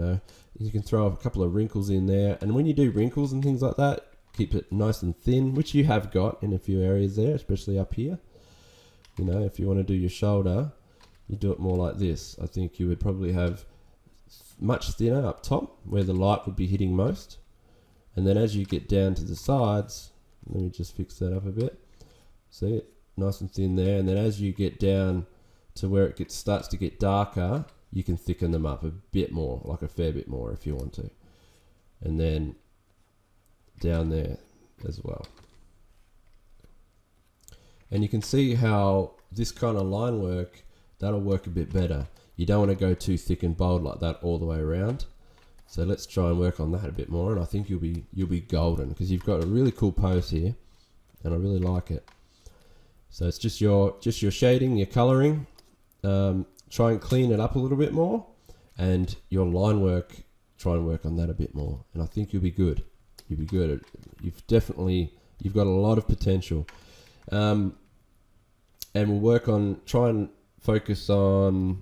You can throw a couple of wrinkles in there, and when you do wrinkles and things like that, keep it nice and thin, which you have got in a few areas there, especially up here. If you want to do your shoulder, you do it more like this. I think you would probably have much thinner up top where the light would be hitting most, and then as you get down to the sides, let me just fix that up a bit. See it? Nice and thin there, and then as you get down to where it starts to get darker, you can thicken them up a bit more, like a fair bit more if you want to. And then down there as well. And you can see how this kind of line work, that'll work a bit better. You don't want to go too thick and bold like that all the way around. So let's try and work on that a bit more, and I think you'll be golden, because you've got a really cool pose here, and I really like it. So it's just your shading, your colouring. Try and clean it up a little bit more, and your line work, try and work on that a bit more, and I think you'll be good. You'll be good. You've got a lot of potential. And we'll work on, try and focus on,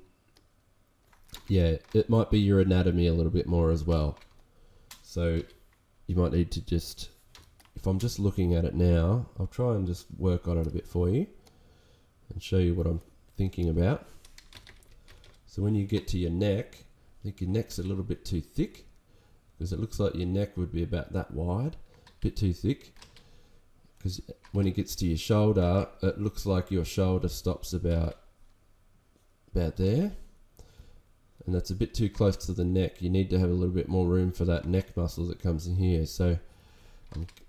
it might be your anatomy a little bit more as well. So you might need to just, if I'm just looking at it now, I'll try and just work on it a bit for you and show you what I'm thinking about. So when you get to your neck, I think your neck's a little bit too thick, because it looks like your neck would be about that wide, a bit too thick. Because when it gets to your shoulder, it looks like your shoulder stops about there. And that's a bit too close to the neck. You need to have a little bit more room for that neck muscle that comes in here. So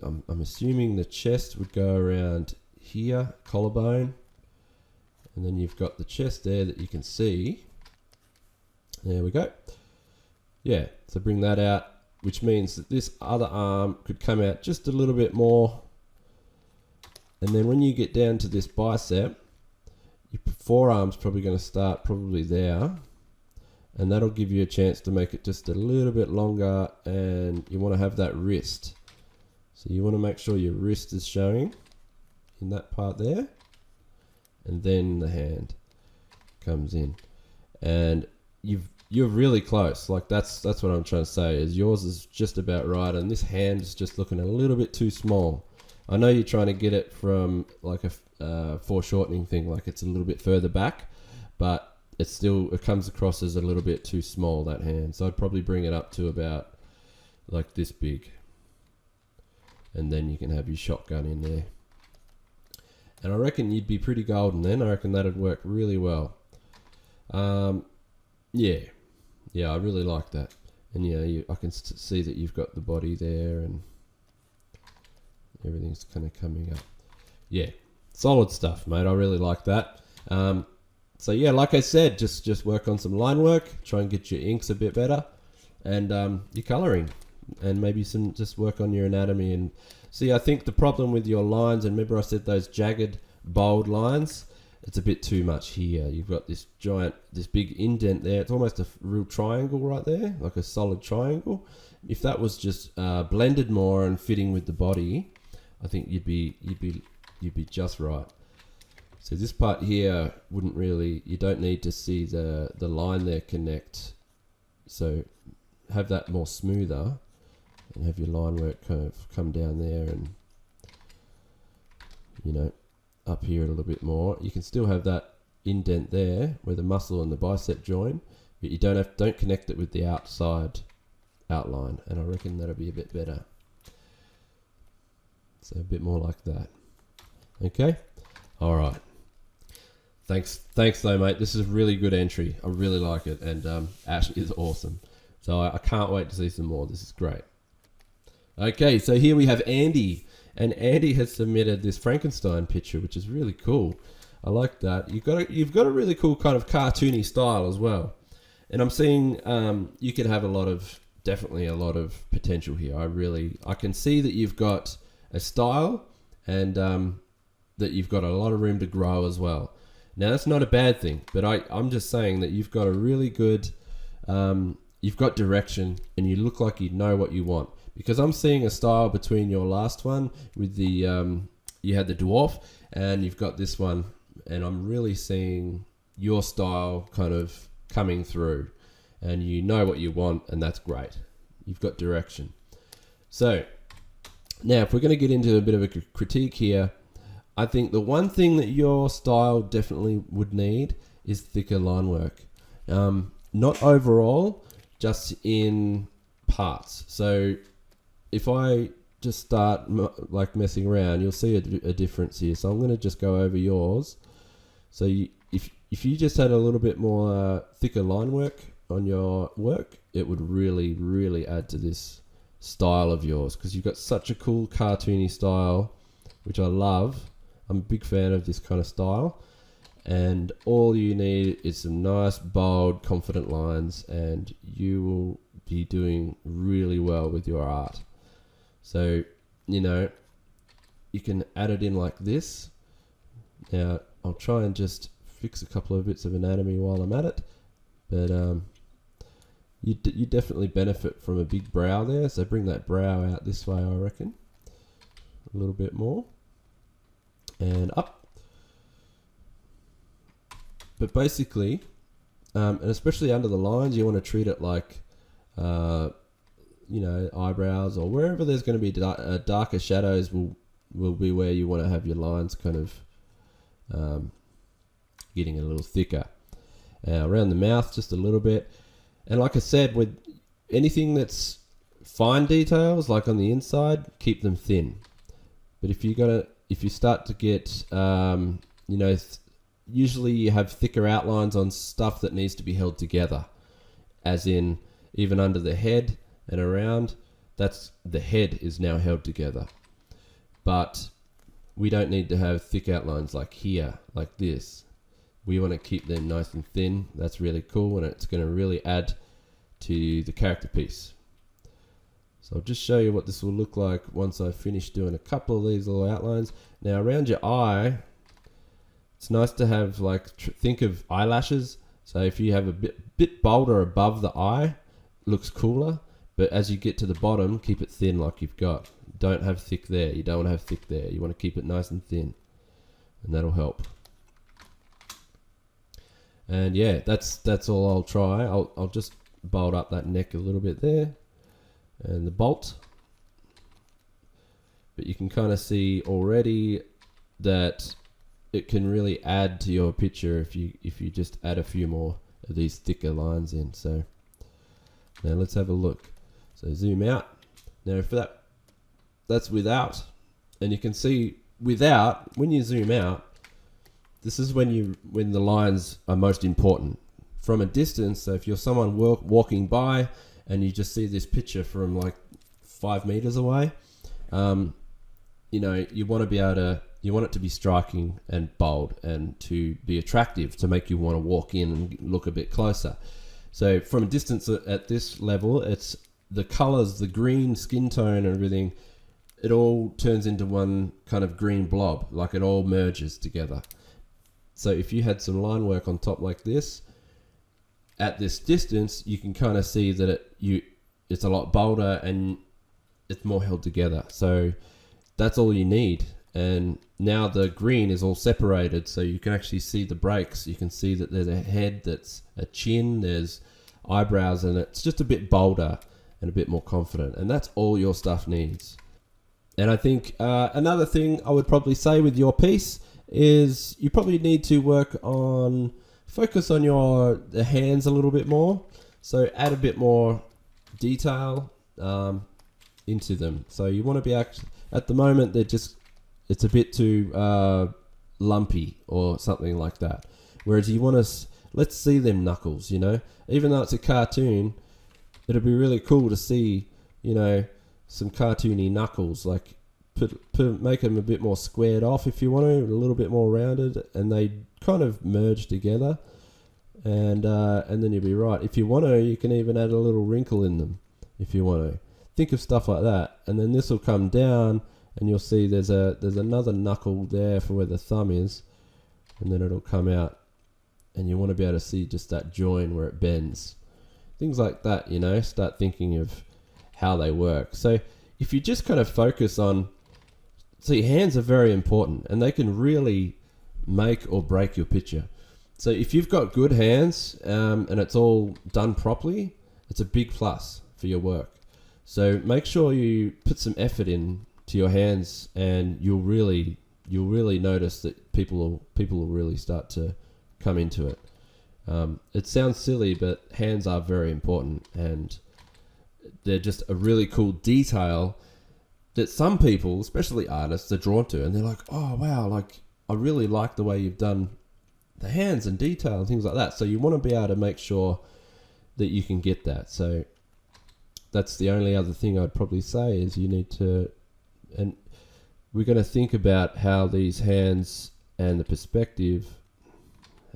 I'm assuming the chest would go around here, collarbone. And then you've got the chest there that you can see. There we go. Yeah, so bring that out, which means that this other arm could come out just a little bit more. And then when you get down to this bicep, your forearm's probably going to start probably there. And that'll give you a chance to make it just a little bit longer, and you want to have that wrist. So you want to make sure your wrist is showing in that part there. And then the hand comes in. And you're really close. Like that's what I'm trying to say, is yours is just about right, and this hand is just looking a little bit too small. I know you're trying to get it from like a foreshortening thing, like it's a little bit further back, but it comes across as a little bit too small, that hand. So I'd probably bring it up to about like this big, and then you can have your shotgun in there. And I reckon you'd be pretty golden then. I reckon that'd work really well. Yeah, I really like that. And yeah, I can see that you've got the body there and everything's kind of coming up. Yeah, solid stuff, mate. I really like that. So yeah, like I said, just work on some line work, try and get your inks a bit better, and your colouring, and maybe just work on your anatomy. And see, I think the problem with your lines, and remember I said those jagged, bold lines, it's a bit too much here. You've got this big indent there. It's almost a real triangle right there, like a solid triangle. If that was just blended more and fitting with the body, I think you'd be just right. So this part here wouldn't really, you don't need to see the line there connect. So have that more smoother, and have your line work kind of come down there, and up here a little bit more. You can still have that indent there where the muscle and the bicep join, but you don't connect it with the outside outline, and I reckon that'll be a bit better. So a bit more like that. Okay, all right. Thanks though, mate. This is a really good entry. I really like it, and Ash is awesome. So I can't wait to see some more. This is great. Okay, so here we have Andy. And Andy has submitted this Frankenstein picture, which is really cool. I like that. You've got a really cool kind of cartoony style as well. And I'm seeing you could have definitely a lot of potential here. I can see that you've got a style, and that you've got a lot of room to grow as well. Now that's not a bad thing, but I'm just saying that you've got a really good, you've got direction, and you look like you know what you want. Because I'm seeing a style between your last one with the, you had the dwarf, and you've got this one, and I'm really seeing your style kind of coming through, and you know what you want, and that's great. You've got direction. So now if we're going to get into a bit of a critique here, I think the one thing that your style definitely would need is thicker line work. Not overall, just in parts. So if I just start like messing around, you'll see a difference here. So I'm going to just go over yours. So if you just had a little bit more thicker line work on your work, it would really, really add to this style of yours, because you've got such a cool cartoony style, which I love. I'm a big fan of this kind of style. And all you need is some nice, bold, confident lines, and you will be doing really well with your art. So, you can add it in like this. Now, I'll try and just fix a couple of bits of anatomy while I'm at it. But, you definitely benefit from a big brow there. So bring that brow out this way, I reckon. A little bit more. And up. But basically, and especially under the lines, you want to treat it like, you know, eyebrows, or wherever there's going to be darker shadows will be where you want to have your lines kind of getting a little thicker. Around the mouth just a little bit. And like I said, with anything that's fine details, like on the inside, keep them thin. But if you start to get, you know, usually you have thicker outlines on stuff that needs to be held together, as in even under the head and around, that's the head is now held together. But we don't need to have thick outlines like here, like this. We want to keep them nice and thin. That's really cool, and it's going to really add to the character piece. So I'll just show you what this will look like once I finish doing a couple of these little outlines. Now around your eye, it's nice to have, like, think of eyelashes. So if you have a bit bolder above the eye, looks cooler. But as you get to the bottom, keep it thin like you've got. Don't have thick there. You don't want to have thick there. You want to keep it nice and thin, and that'll help. And yeah, that's all I'll try. I'll just bolt up that neck a little bit there, and the bolt. But you can kind of see already that it can really add to your picture if you just add a few more of these thicker lines in. So now let's have a look. So zoom out. Now for that's without, and you can see without, when you zoom out, this is when the lines are most important. From a distance, so if you're someone walking by and you just see this picture from like 5 meters away, you know, you want it to be striking and bold and to be attractive, to make you want to walk in and look a bit closer. So from a distance at this level, it's the colors, the green skin tone and everything, it all turns into one kind of green blob, like it all merges together. So if you had some line work on top like this, at this distance, you can kind of see that it's a lot bolder and it's more held together. So that's all you need. And now the green is all separated, so you can actually see the breaks. You can see that there's a head, that's a chin, there's eyebrows, and it's just a bit bolder and a bit more confident. And that's all your stuff needs. And I think another thing I would probably say with your piece is you probably need to focus on the hands a little bit more. So add a bit more detail into them. So you want to be at the moment it's a bit too lumpy or something like that. Whereas you want to, let's see them knuckles, you know. Even though it's a cartoon, it'd be really cool to see, you know, some cartoony knuckles, like make them a bit more squared off if you want to, a little bit more rounded, and they kind of merge together, and then you'll be right. If you want to, you can even add a little wrinkle in them if you want to. Think of stuff like that, and then this will come down, and you'll see there's another knuckle there for where the thumb is, and then it'll come out, and you want to be able to see just that join where it bends. Things like that, you know, start thinking of how they work. So if you just kind of focus on, so your hands are very important, and they can really make or break your picture. So if you've got good hands and it's all done properly, it's a big plus for your work. So make sure you put some effort in to your hands, and you'll really notice that people will really start to come into it. It sounds silly, but hands are very important, and they're just a really cool detail that some people, especially artists, are drawn to, and they're like, oh wow, like I really like the way you've done the hands and detail and things like that. So you want to be able to make sure that you can get that. So that's the only other thing I'd probably say is you need to, and we're going to think about how these hands and the perspective,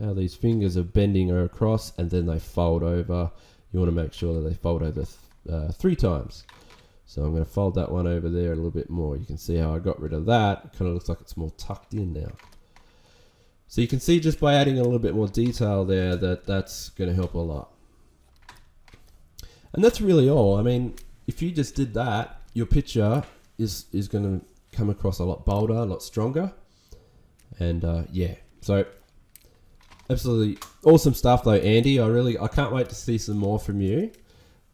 how these fingers are bending across and then they fold over. You want to make sure that they fold over 3 times. So I'm going to fold that one over there a little bit more. You can see how I got rid of that. It kind of looks like it's more tucked in now. So you can see just by adding a little bit more detail there that that's going to help a lot. And that's really all. I mean, if you just did that, your picture is going to come across a lot bolder, a lot stronger. And yeah, so absolutely awesome stuff though, Andy. I can't wait to see some more from you,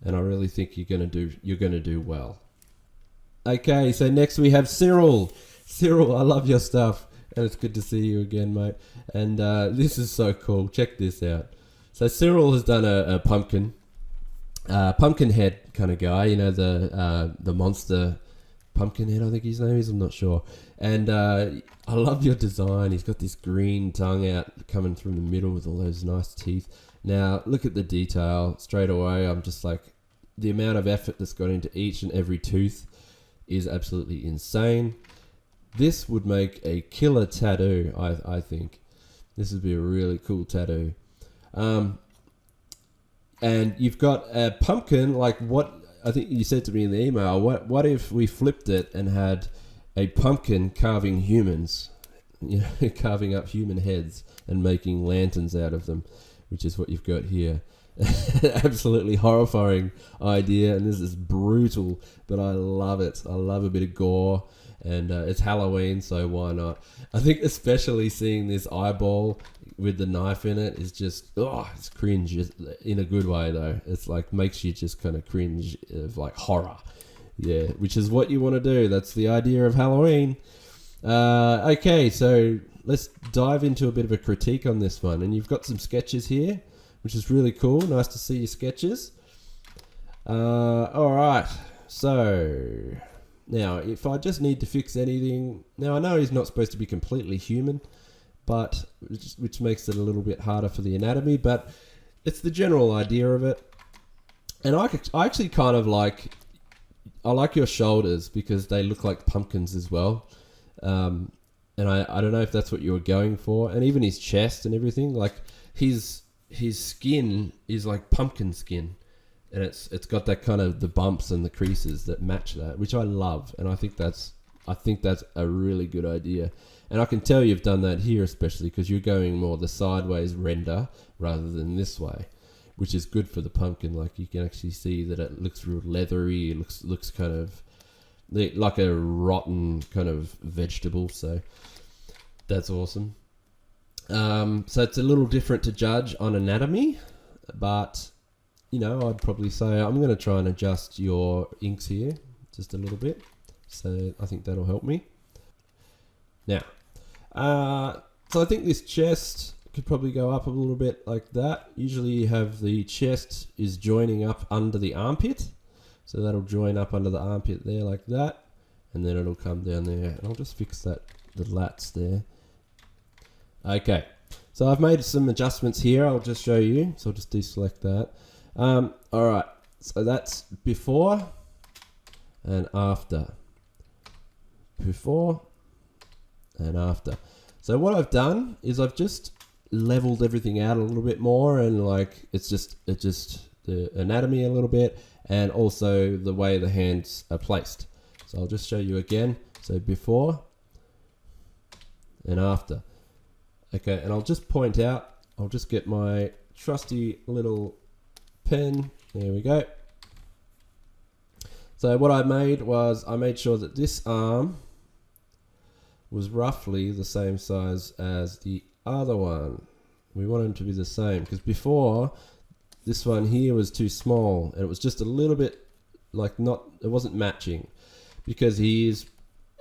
and I really think you're going to do well. Okay, so next we have Cyril. Cyril, I love your stuff, and it's good to see you again, mate. And this is so cool. Check this out. So Cyril has done a pumpkin head kind of guy. You know, the monster pumpkin head, I think his name is. I'm not sure. And I love your design. He's got this green tongue out coming through the middle with all those nice teeth. Now, look at the detail. Straight away, I'm just like, the amount of effort that's gone into each and every tooth is absolutely insane. This would make a killer tattoo, I think. This would be a really cool tattoo. And you've got a pumpkin, like what I think you said to me in the email, what if we flipped it and had a pumpkin carving humans, you know, carving up human heads and making lanterns out of them, which is what you've got here. Absolutely horrifying idea, and this is brutal, but I love it. I love a bit of gore, and it's Halloween, so why not? I think especially seeing this eyeball with the knife in it is just, it's cringe in a good way though. It's like makes you just kind of cringe of like horror. Yeah, which is what you want to do. That's the idea of Halloween. Okay, so let's dive into a bit of a critique on this one. And you've got some sketches here, which is really cool. Nice to see your sketches. All right, so now if I just need to fix anything, now I know he's not supposed to be completely human, but which makes it a little bit harder for the anatomy, but it's the general idea of it. And I actually kind of like, I like your shoulders because they look like pumpkins as well. And I don't know if that's what you were going for. And even his chest and everything, like his skin is like pumpkin skin. And it's got that kind of the bumps and the creases that match that, which I love. And I think that's a really good idea. And I can tell you've done that here, especially because you're going more the sideways render rather than this way, which is good for the pumpkin. Like you can actually see that it looks real leathery. It looks kind of like a rotten kind of vegetable. So that's awesome. So it's a little different to judge on anatomy, but you know, I'd probably say I'm going to try and adjust your inks here just a little bit. So I think that'll help me. Now, so I think this chest could probably go up a little bit like that. Usually you have the chest is joining up under the armpit. So that'll join up under the armpit there like that. And then it'll come down there. And I'll just fix that, the lats there. Okay. So I've made some adjustments here. I'll just show you. So I'll just deselect that. All right. So that's before and after. Before and after. So what I've done is I've just leveled everything out a little bit more, and like it's just the anatomy a little bit, and also the way the hands are placed. So I'll just show you again. So before and after. Okay, and I'll just point out, I'll just get my trusty little pen. There we go. So what I made was I made sure that this arm was roughly the same size as the other one. We want them to be the same because before this one here was too small, and it was just a little bit like it wasn't matching because he is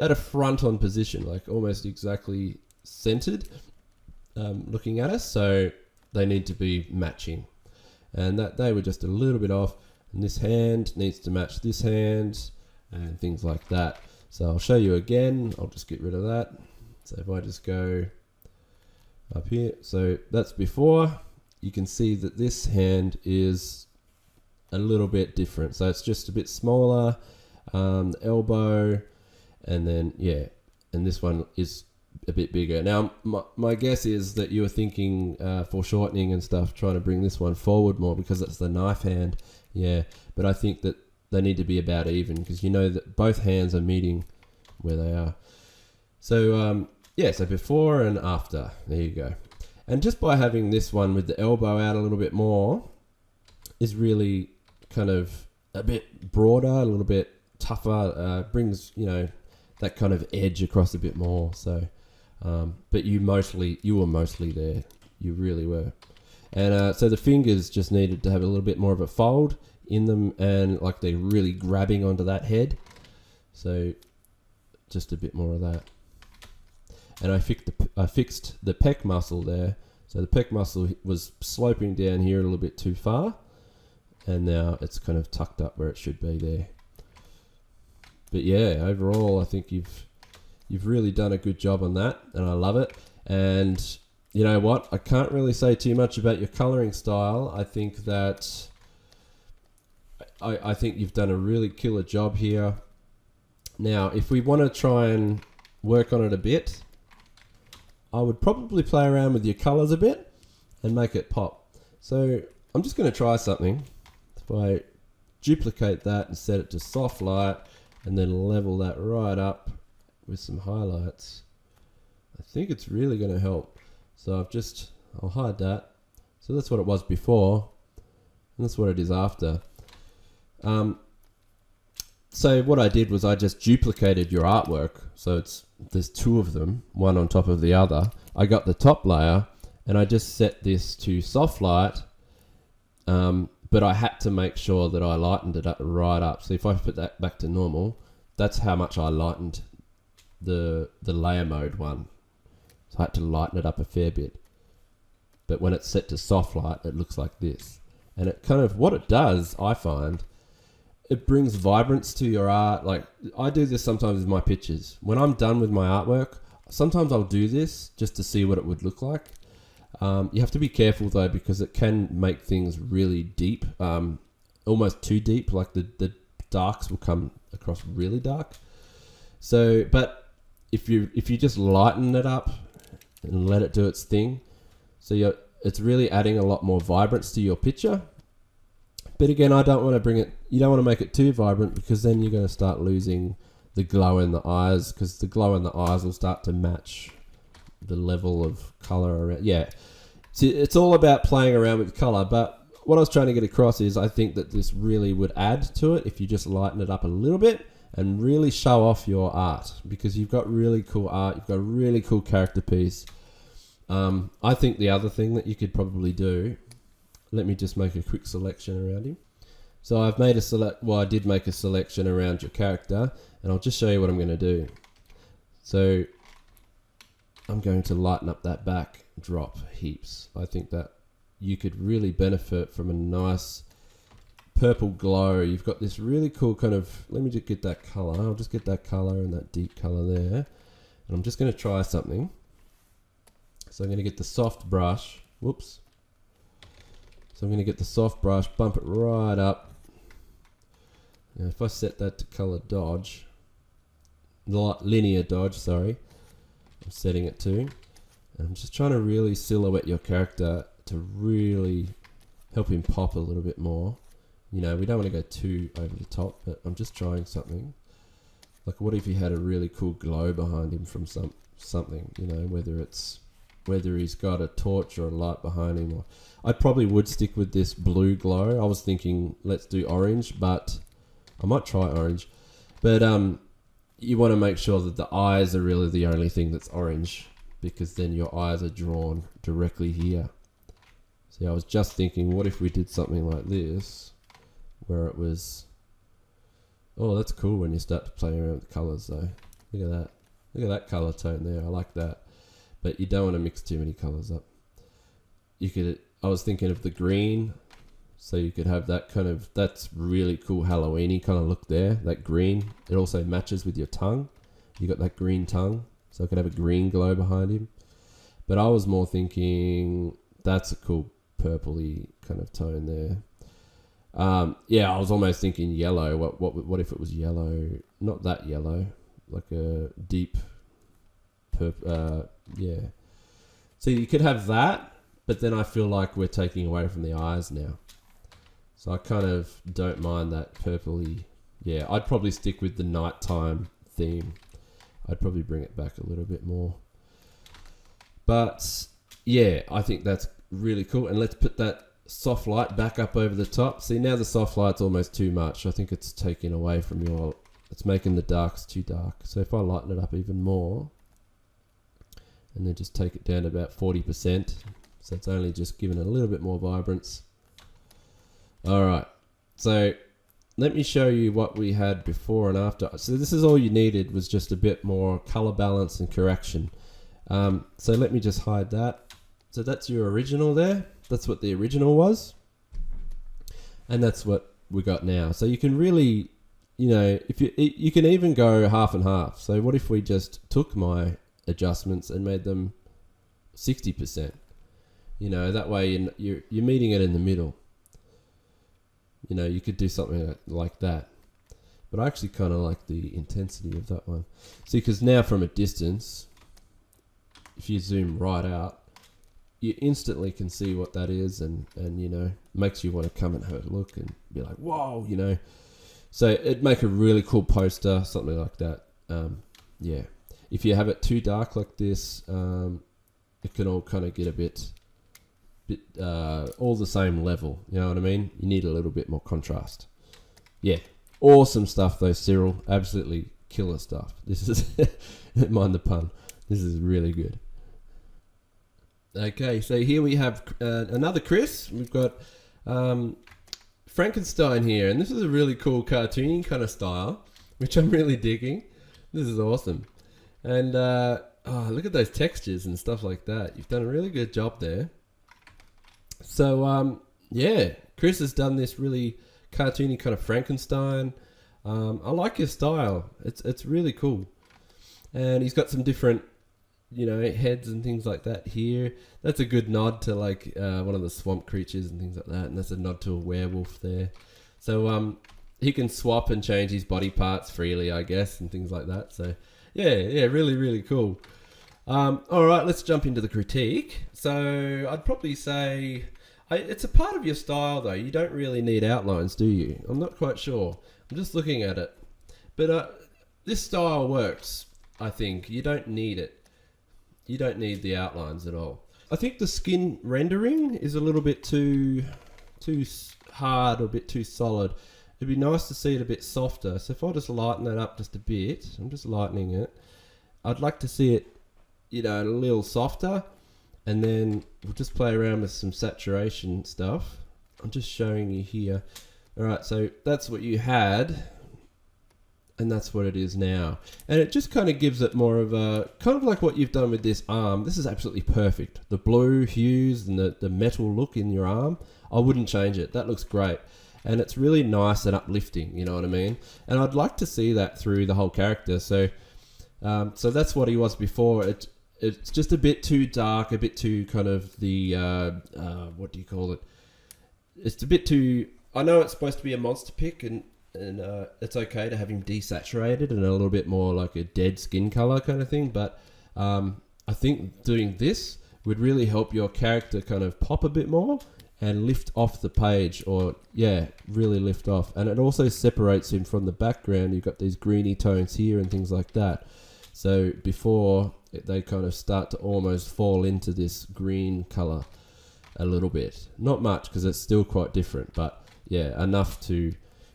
at a front on position, like almost exactly centered, looking at us. So they need to be matching, and that they were just a little bit off. And this hand needs to match this hand and things like that. So I'll show you again. I'll just get rid of that. So if I just go up here, so that's before. You can see that this hand is a little bit different. So it's just a bit smaller, elbow, and then, yeah, and this one is a bit bigger. Now, my guess is that you were thinking foreshortening and stuff, trying to bring this one forward more because it's the knife hand. Yeah, but I think that they need to be about even because you know that both hands are meeting where they are. So, yeah, so before and after. There you go. And just by having this one with the elbow out a little bit more is really kind of a bit broader, a little bit tougher, brings, that kind of edge across a bit more. So, but you were mostly there. You really were. And so the fingers just needed to have a little bit more of a fold in them, and like they're really grabbing onto that head. So just a bit more of that. And I fixed the pec muscle there. So the pec muscle was sloping down here a little bit too far, and now it's kind of tucked up where it should be there. But yeah, overall, I think you've really done a good job on that, and I love it. And you know what? I can't really say too much about your colouring style. I think that I think you've done a really killer job here. Now, if we want to try and work on it a bit, I would probably play around with your colours a bit and make it pop. So I'm just going to try something. If I duplicate that and set it to soft light and then level that right up with some highlights, I think it's really going to help. So I'll hide that. So that's what it was before, and that's what it is after. So what I did was I just duplicated your artwork. So there's two of them, one on top of the other. I got the top layer and I just set this to soft light, but I had to make sure that I lightened it up right up. So if I put that back to normal, that's how much I lightened the layer mode one. So I had to lighten it up a fair bit. But when it's set to soft light, it looks like this. And it kind of, what it does, I find, it brings vibrance to your art. Like, I do this sometimes with my pictures. When I'm done with my artwork, sometimes I'll do this just to see what it would look like. You have to be careful though, because it can make things really deep, almost too deep. Like the darks will come across really dark. So, but if you just lighten it up and let it do its thing, so it's really adding a lot more vibrance to your picture. But again, I don't want to bring it, you don't want to make it too vibrant, because then you're going to start losing the glow in the eyes, because the glow in the eyes will start to match the level of color around. Yeah. So it's all about playing around with color, but what I was trying to get across is I think that this really would add to it if you just lighten it up a little bit and really show off your art, because you've got really cool art, you've got a really cool character piece. I think the other thing that you could probably do, let me just make a quick selection around him. So I did make a selection around your character, and I'll just show you what I'm going to do. So I'm going to lighten up that back drop heaps. I think that you could really benefit from a nice purple glow. You've got this really cool kind of, let me just get that color. I'll just get that color and that deep color there. And I'm just going to try something. So I'm going to get the soft brush. Whoops. So I'm going to get the soft brush, bump it right up. Now if I set that to color dodge, linear dodge, sorry, I'm setting it to. And I'm just trying to really silhouette your character to really help him pop a little bit more. You know, we don't want to go too over the top, but I'm just trying something. Like, what if he had a really cool glow behind him from something, you know, whether he's got a torch or a light behind him. Or I probably would stick with this blue glow. I was thinking, let's do orange, but I might try orange. But you want to make sure that the eyes are really the only thing that's orange, because then your eyes are drawn directly here. See, I was just thinking, what if we did something like this, where it was, oh, that's cool when you start to play around with the colors though. Look at that. Look at that color tone there. I like that. But you don't want to mix too many colors up. I was thinking of the green, so you could have that kind of, that's really cool Halloweeny kind of look there, that green. It also matches with your tongue. You got that green tongue, so I could have a green glow behind him. But I was more thinking, that's a cool purpley kind of tone there. Yeah, I was almost thinking yellow. What if it was yellow? Not that yellow, like a deep purple. Yeah. So you could have that, but then I feel like we're taking away from the eyes now. So I kind of don't mind that purpley. Yeah, I'd probably stick with the nighttime theme. I'd probably bring it back a little bit more. But yeah, I think that's really cool. And let's put that soft light back up over the top. See, now the soft light's almost too much. I think it's taking away from your... It's making the darks too dark. So if I lighten it up even more, and then just take it down to about 40%, so it's only just giving it a little bit more vibrance. All right, so let me show you what we had before and after. So this is all you needed, was just a bit more color balance and correction. So let me just hide that. So that's your original there. That's what the original was. And that's what we got now. So you can really, you know, if you can even go half and half. So what if we just took my adjustments and made them 60%? You know, that way you're meeting it in the middle. You know, you could do something like that. But I actually kind of like the intensity of that one. See, because now from a distance, if you zoom right out, you instantly can see what that is, and you know, makes you want to come and have a look and be like, whoa, you know. So it'd make a really cool poster, something like that. Yeah. If you have it too dark like this, it can all kind of get a bit all the same level. You know what I mean? You need a little bit more contrast. Yeah. Awesome stuff though, Cyril. Absolutely killer stuff. This is, mind the pun, this is really good. Okay, so here we have another Chris. We've got Frankenstein here, and this is a really cool cartoony kind of style, which I'm really digging. This is awesome. And look at those textures and stuff like that. You've done a really good job there. So yeah, Chris has done this really cartoony kind of Frankenstein. I like your style. It's really cool. And he's got some different, you know, heads and things like that here. That's a good nod to like one of the swamp creatures and things like that. And that's a nod to a werewolf there. So he can swap and change his body parts freely, I guess, and things like that. So yeah, really, really cool. All right, let's jump into the critique. So I'd probably say it's a part of your style, though. You don't really need outlines, do you? I'm not quite sure. I'm just looking at it. But this style works, I think. You don't need it. You don't need the outlines at all. I think the skin rendering is a little bit too hard or a bit too solid. It'd be nice to see it a bit softer. So if I just lighten that up just a bit, I'm just lightening it. I'd like to see it, you know, a little softer. And then we'll just play around with some saturation stuff. I'm just showing you here. All right, so that's what you had. And that's what it is now. And it just kind of gives it more of a, kind of like what you've done with this arm. This is absolutely perfect. The blue hues and the metal look in your arm, I wouldn't change it. That looks great. And it's really nice and uplifting, you know what I mean? And I'd like to see that through the whole character. So that's what he was before. It's just a bit too dark, a bit too kind of the, what do you call it? It's a bit too, I know it's supposed to be a monster pick, and it's okay to have him desaturated and a little bit more like a dead skin color kind of thing. But I think doing this would really help your character kind of pop a bit more and lift off the page, or yeah, really lift off. And it also separates him from the background. You've got these greeny tones here and things like that. So before they kind of start to almost fall into this green color a little bit. Not much, because it's still quite different, but yeah, enough to,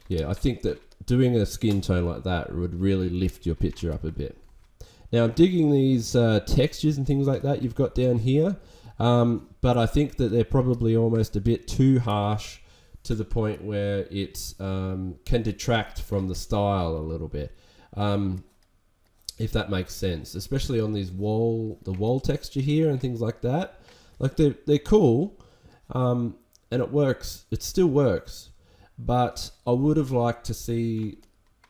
yeah, I think that doing a skin tone like that would really lift your picture up a bit. Now I'm digging these textures and things like that you've got down here, but I think that they're probably almost a bit too harsh to the point where it can detract from the style a little bit. If that makes sense, especially on these the wall texture here and things like that. Like they're cool, and it works. It still works, but I would have liked to see,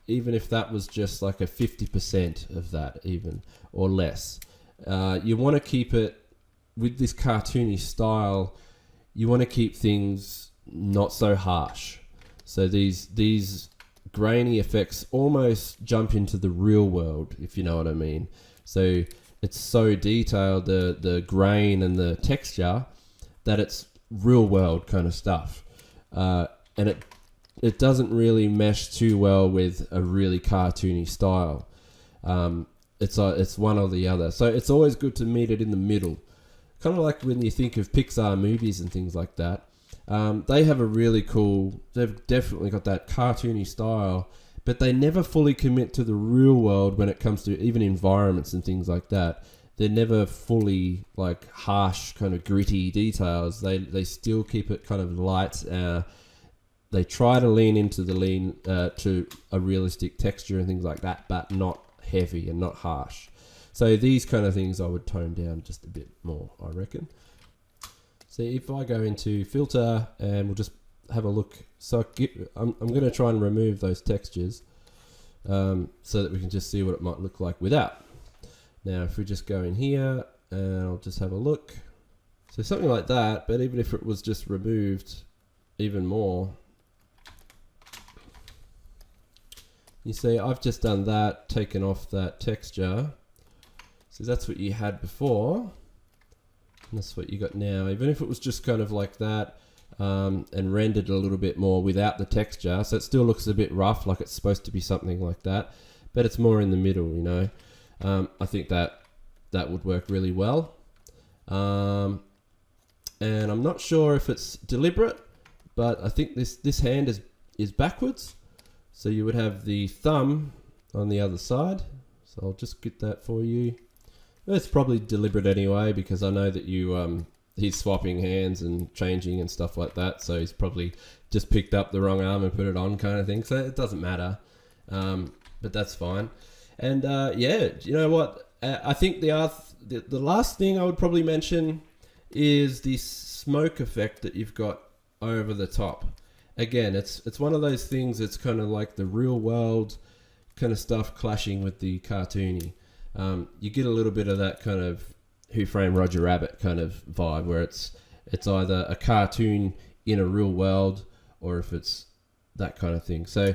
even if that was just like a 50% of that, even or less. You want to keep it with this cartoony style. You want to keep things not so harsh. So these grainy effects almost jump into the real world, if you know what I mean. So it's so detailed, the grain and the texture, that it's real world kind of stuff. And it doesn't really mesh too well with a really cartoony style. It's one or the other. So it's always good to meet it in the middle. Kind of like when you think of Pixar movies and things like that. They have a really cool, they've definitely got that cartoony style, but they never fully commit to the real world when it comes to even environments and things like that. They're never fully like harsh, kind of gritty details. They still keep it kind of light. They try to lean into to a realistic texture and things like that, but not heavy and not harsh. So these kind of things I would tone down just a bit more, I reckon. So if I go into filter and we'll just have a look. So I'm going to try and remove those textures so that we can just see what it might look like without. Now if we just go in here and I'll just have a look. So something like that, but even if it was just removed even more. You see, I've just done that, taken off that texture. So that's what you had before. And that's what you got now. Even if it was just kind of like that and rendered a little bit more without the texture. So it still looks a bit rough, like it's supposed to be something like that. But it's more in the middle, you know. I think that would work really well. And I'm not sure if it's deliberate, but I think this hand is backwards. So you would have the thumb on the other side. So I'll just get that for you. It's probably deliberate anyway, because I know that he's swapping hands and changing and stuff like that. So he's probably just picked up the wrong arm and put it on, kind of thing. So it doesn't matter, but that's fine. And yeah, you know what? I think the last thing I would probably mention is the smoke effect that you've got over the top. Again, it's one of those things that's kind of like the real world kind of stuff clashing with the cartoony. You get a little bit of that kind of Who Framed Roger Rabbit kind of vibe, where it's either a cartoon in a real world or if it's that kind of thing. So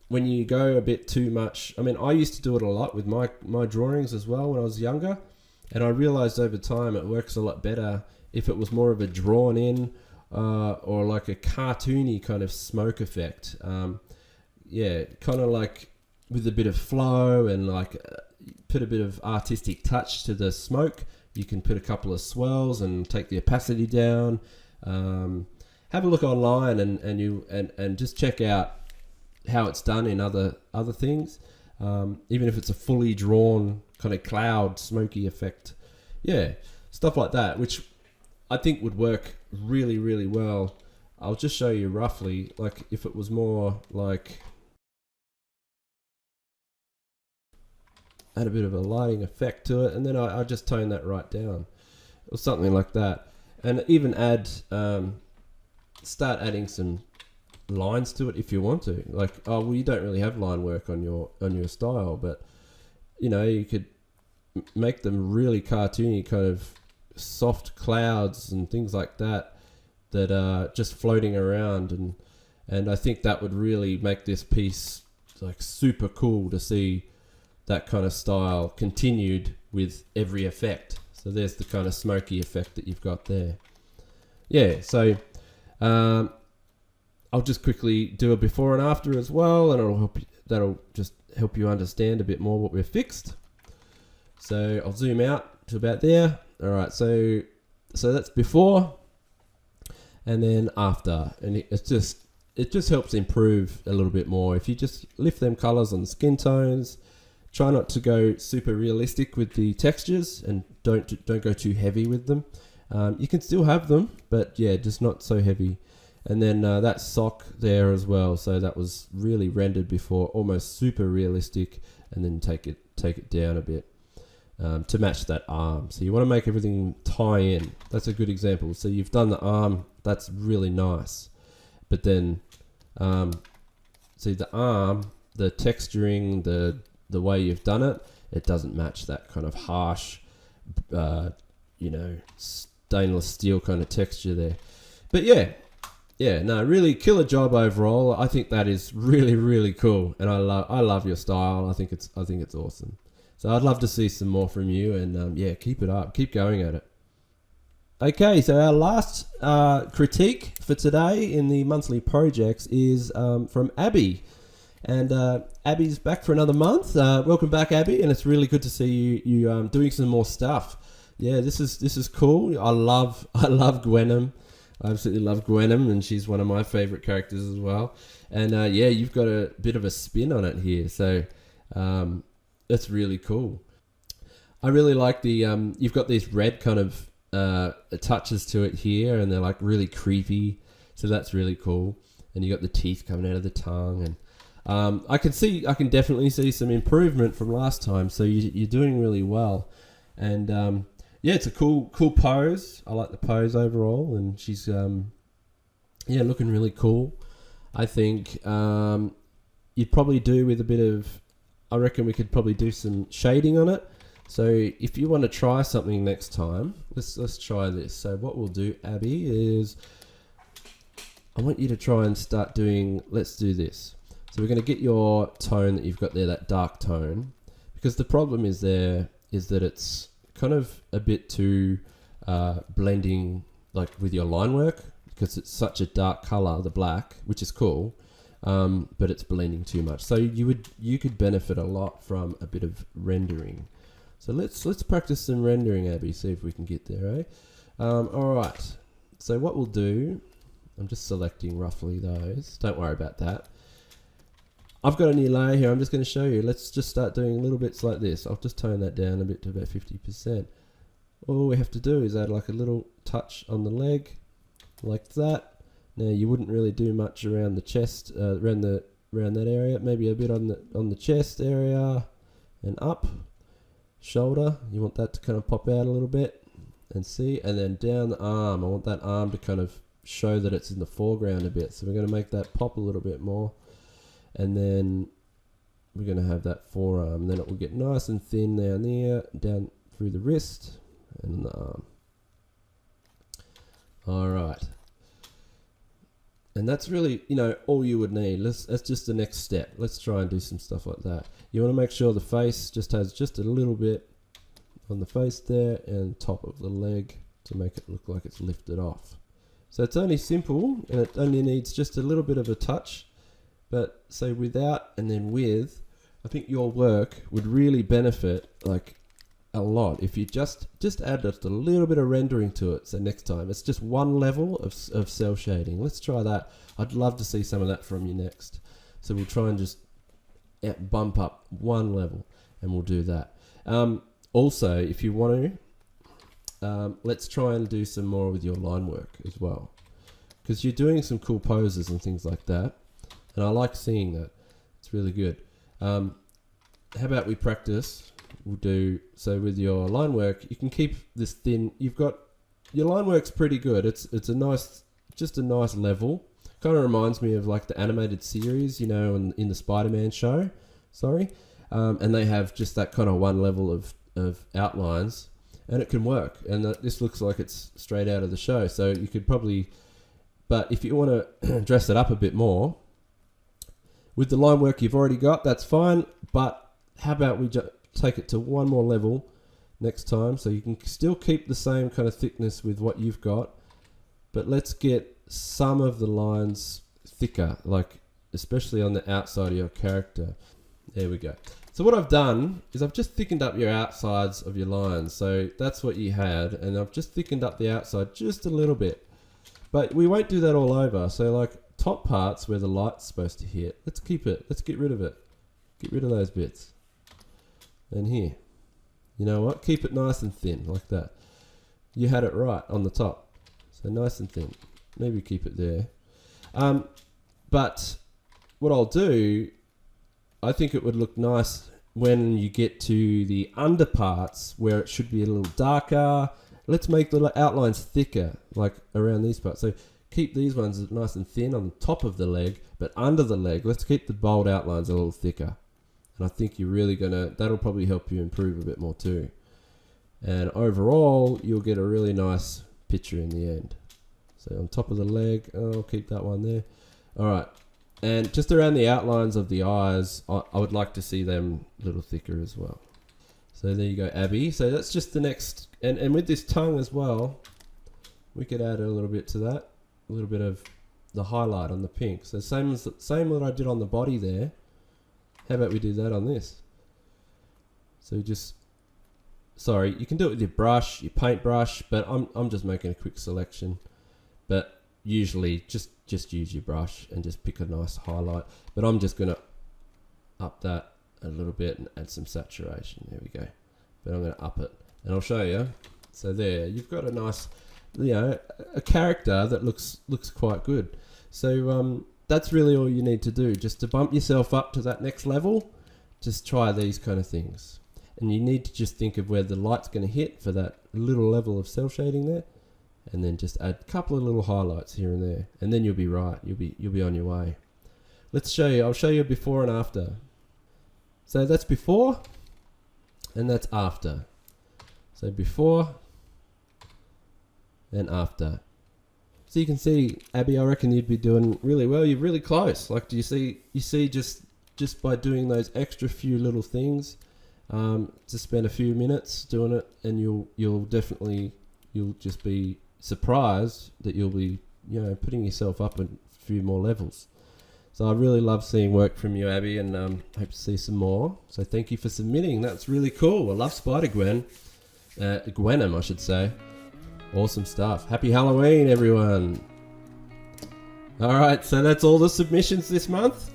when you go a bit too much, I mean, I used to do it a lot with my drawings as well when I was younger, and I realized over time it works a lot better if it was more of a drawn in or like a cartoony kind of smoke effect. Yeah, kind of like with a bit of flow and like put a bit of artistic touch to the smoke. You can put a couple of swirls and take the opacity down. Have a look online and just check out how it's done in other things. Even if it's a fully drawn kind of cloud smoky effect. Yeah, stuff like that, which I think would work really, really well. I'll just show you roughly, like if it was more like, add a bit of a lighting effect to it, and then I just tone that right down, or something like that. And even start adding some lines to it if you want to. Like, oh well, you don't really have line work on your style, but you know, you could make them really cartoony, kind of soft clouds and things like that are just floating around, and I think that would really make this piece like super cool to see that kind of style continued with every effect. So there's the kind of smoky effect that you've got there. Yeah, so I'll just quickly do a before and after as well, and that'll just help you understand a bit more what we've fixed. So I'll zoom out to about there. All right, so that's before, and then after, and it just helps improve a little bit more if you just lift them colors on the skin tones. Try not to go super realistic with the textures, and don't go too heavy with them. You can still have them, but yeah, just not so heavy. And then that sock there as well. So that was really rendered before, almost super realistic, and then take it down a bit to match that arm. So you want to make everything tie in. That's a good example. So you've done the arm. That's really nice. But then, see the arm, the texturing, the way you've done it, it doesn't match that kind of harsh, stainless steel kind of texture there. But yeah, no, really killer job overall. I think that is really, really cool, and I love your style. I think it's awesome. So I'd love to see some more from you, and yeah, keep it up, keep going at it. Okay, so our last critique for today in the monthly projects is from Abby. And Abby's back for another month. Welcome back, Abby, and it's really good to see you doing some more stuff. Yeah, this is cool. I love Gwenham. I absolutely love Gwenham, and she's one of my favourite characters as well. And yeah, you've got a bit of a spin on it here, so that's really cool. I really like the you've got these red kind of touches to it here, and they're like really creepy, so that's really cool. And you got the teeth coming out of the tongue, and I can definitely see some improvement from last time. So you're doing really well, and yeah, it's a cool pose. I like the pose overall, and she's yeah, looking really cool. I think you'd probably do with a bit of. I reckon we could probably do some shading on it. So if you want to try something next time, let's try this. So what we'll do, Abby, is I want you to try and start doing. Let's do this. So we're going to get your tone that you've got there, that dark tone, because the problem is that it's kind of a bit too blending, like with your line work, because it's such a dark color, the black, which is cool, but it's blending too much. So you could benefit a lot from a bit of rendering. So let's practice some rendering, Abby. See if we can get there, eh? All right. So what we'll do, I'm just selecting roughly those. Don't worry about that. I've got a new layer here. I'm just going to show you. Let's just start doing little bits like this. I'll just tone that down a bit to about 50%. All we have to do is add like a little touch on the leg, like that. Now you wouldn't really do much around the chest, around that area. Maybe a bit on the chest area and up. Shoulder, you want that to kind of pop out a little bit and see, and then down the arm, I want that arm to kind of show that it's in the foreground a bit, so we're going to make that pop a little bit more, and then we're going to have that forearm, and then it will get nice and thin down there, down through the wrist and the arm. Alright, and that's really, all you would need. That's just the next step. Let's try and do some stuff like that. You want to make sure the face just has just a little bit on the face there and top of the leg to make it look like it's lifted off. So it's only simple, and it only needs just a little bit of a touch. But say without and then with, I think your work would really benefit like a lot if you just add just a little bit of rendering to it. So next time it's just one level of cell shading. Let's try that. I'd love to see some of that from you next. So we'll try and just bump up one level, and we'll do that. Also, if you want to, let's try and do some more with your line work as well, because you're doing some cool poses and things like that, and I like seeing that. It's really good. How about we practice? We'll do so with your line work. You can keep this thin. You've got your line work's pretty good. It's a nice level. Kind of reminds me of like the animated series, in the Spider-Man show. And they have just that kind of one level of outlines, and it can work. And this looks like it's straight out of the show. So you could probably, but if you want to dress it up a bit more with the line work you've already got, that's fine. But how about we take it to one more level next time, so you can still keep the same kind of thickness with what you've got, but let's get some of the lines thicker, like especially on the outside of your character. There we go. So what I've done is I've just thickened up your outsides of your lines. So that's what you had, and I've just thickened up the outside just a little bit, but we won't do that all over. So like top parts where the light's supposed to hit, let's keep it. Let's get rid of it. Get rid of those bits. And here, you know what? Keep it nice and thin like that. You had it right on the top. So nice and thin. Maybe keep it there. But what I'll do, I think it would look nice when you get to the under parts where it should be a little darker. Let's make the outlines thicker, like around these parts. So keep these ones nice and thin on the top of the leg, but under the leg, let's keep the bold outlines a little thicker. And I think you're really that'll probably help you improve a bit more too. And overall, you'll get a really nice picture in the end. So on top of the leg, I'll keep that one there. All right. And just around the outlines of the eyes, I would like to see them a little thicker as well. So there you go, Abby. So that's just the next, and with this tongue as well, we could add a little bit to that, a little bit of the highlight on the pink. So same what I did on the body there. How about we do that on this? So you can do it with your brush, your paintbrush, but I'm just making a quick selection. but usually just use your brush and just pick a nice highlight. But I'm just going to up that a little bit and add some saturation. There we go. But I'm going to up it, and I'll show you. So there, you've got a nice, a character that looks quite good. So that's really all you need to do, just to bump yourself up to that next level. Just try these kind of things, and you need to just think of where the light's going to hit for that little level of cell shading there, and then just add a couple of little highlights here and there, and then you'll be right. You'll be on your way. Let's show you. I'll show you before and after. So that's before, and that's after. So before and after. So you can see, Abby, I reckon you'd be doing really well. You're really close. Like, do you see just by doing those extra few little things, to spend a few minutes doing it, and you'll just be surprised that you'll be, putting yourself up a few more levels. So I really love seeing work from you, Abby, and hope to see some more. So thank you for submitting. That's really cool. I love Spider-Gwen. Gwenum, I should say. Awesome stuff. Happy Halloween, everyone. All right, so that's all the submissions this month.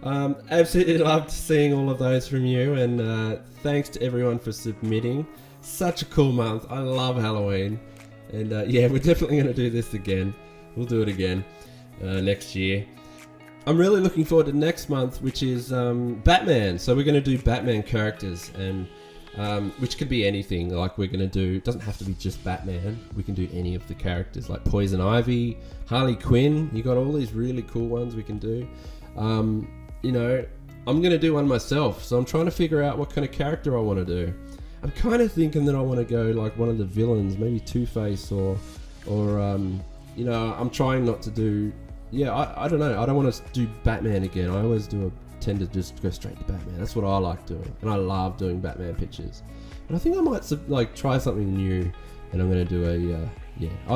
Absolutely loved seeing all of those from you, and thanks to everyone for submitting. Such a cool month. I love Halloween, and we're definitely going to do this again. We'll do it again next year. I'm really looking forward to next month, which is Batman. So we're going to do Batman characters, and which could be anything. Like, we're going to do, it doesn't have to be just Batman. We can do any of the characters, like Poison Ivy, Harley Quinn. You got all these really cool ones we can do. I'm going to do one myself, so I'm trying to figure out what kind of character I want to do. I'm kind of thinking that I want to go like one of the villains, maybe Two-Face, or I'm trying not to do. I don't know. I don't want to do Batman again. I always tend to just go straight to Batman. That's what I like doing, and I love doing Batman pictures. But I think I might try something new, and I'm going to do I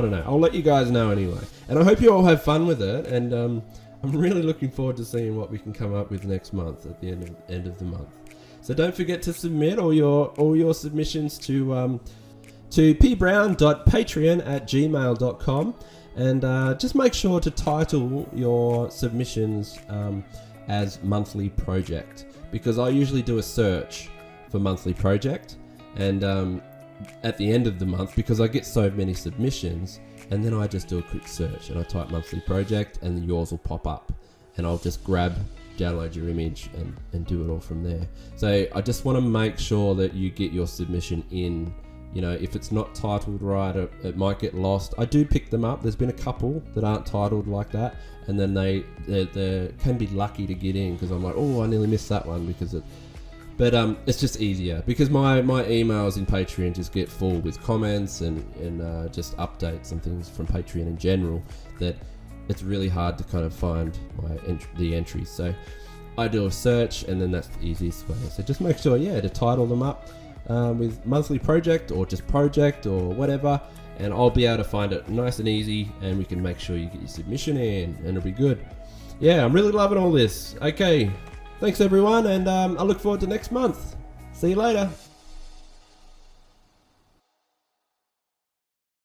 don't know. I'll let you guys know anyway. And I hope you all have fun with it, and I'm really looking forward to seeing what we can come up with next month at the end of the month. So don't forget to submit all your submissions to pbrown.patreon@gmail.com, and just make sure to title your submissions as monthly project, because I usually do a search for monthly project, and at the end of the month, because I get so many submissions, and then I just do a quick search and I type monthly project, and yours will pop up, and I'll just download your image and do it all from there. So I just want to make sure that you get your submission in. If it's not titled right, it might get lost. I do pick them up. There's been a couple that aren't titled like that, and then they can be lucky to get in, because I'm like, oh, I nearly missed that one because it. But it's just easier, because my emails in Patreon just get full with comments and just updates and things from Patreon in general, that it's really hard to kind of find the entries. So I do a search, and then that's the easiest way. So just make sure, to title them up with monthly project, or just project, or whatever, and I'll be able to find it nice and easy, and we can make sure you get your submission in, and it'll be good. I'm really loving all this. Okay, thanks everyone, and I look forward to next month. See you later.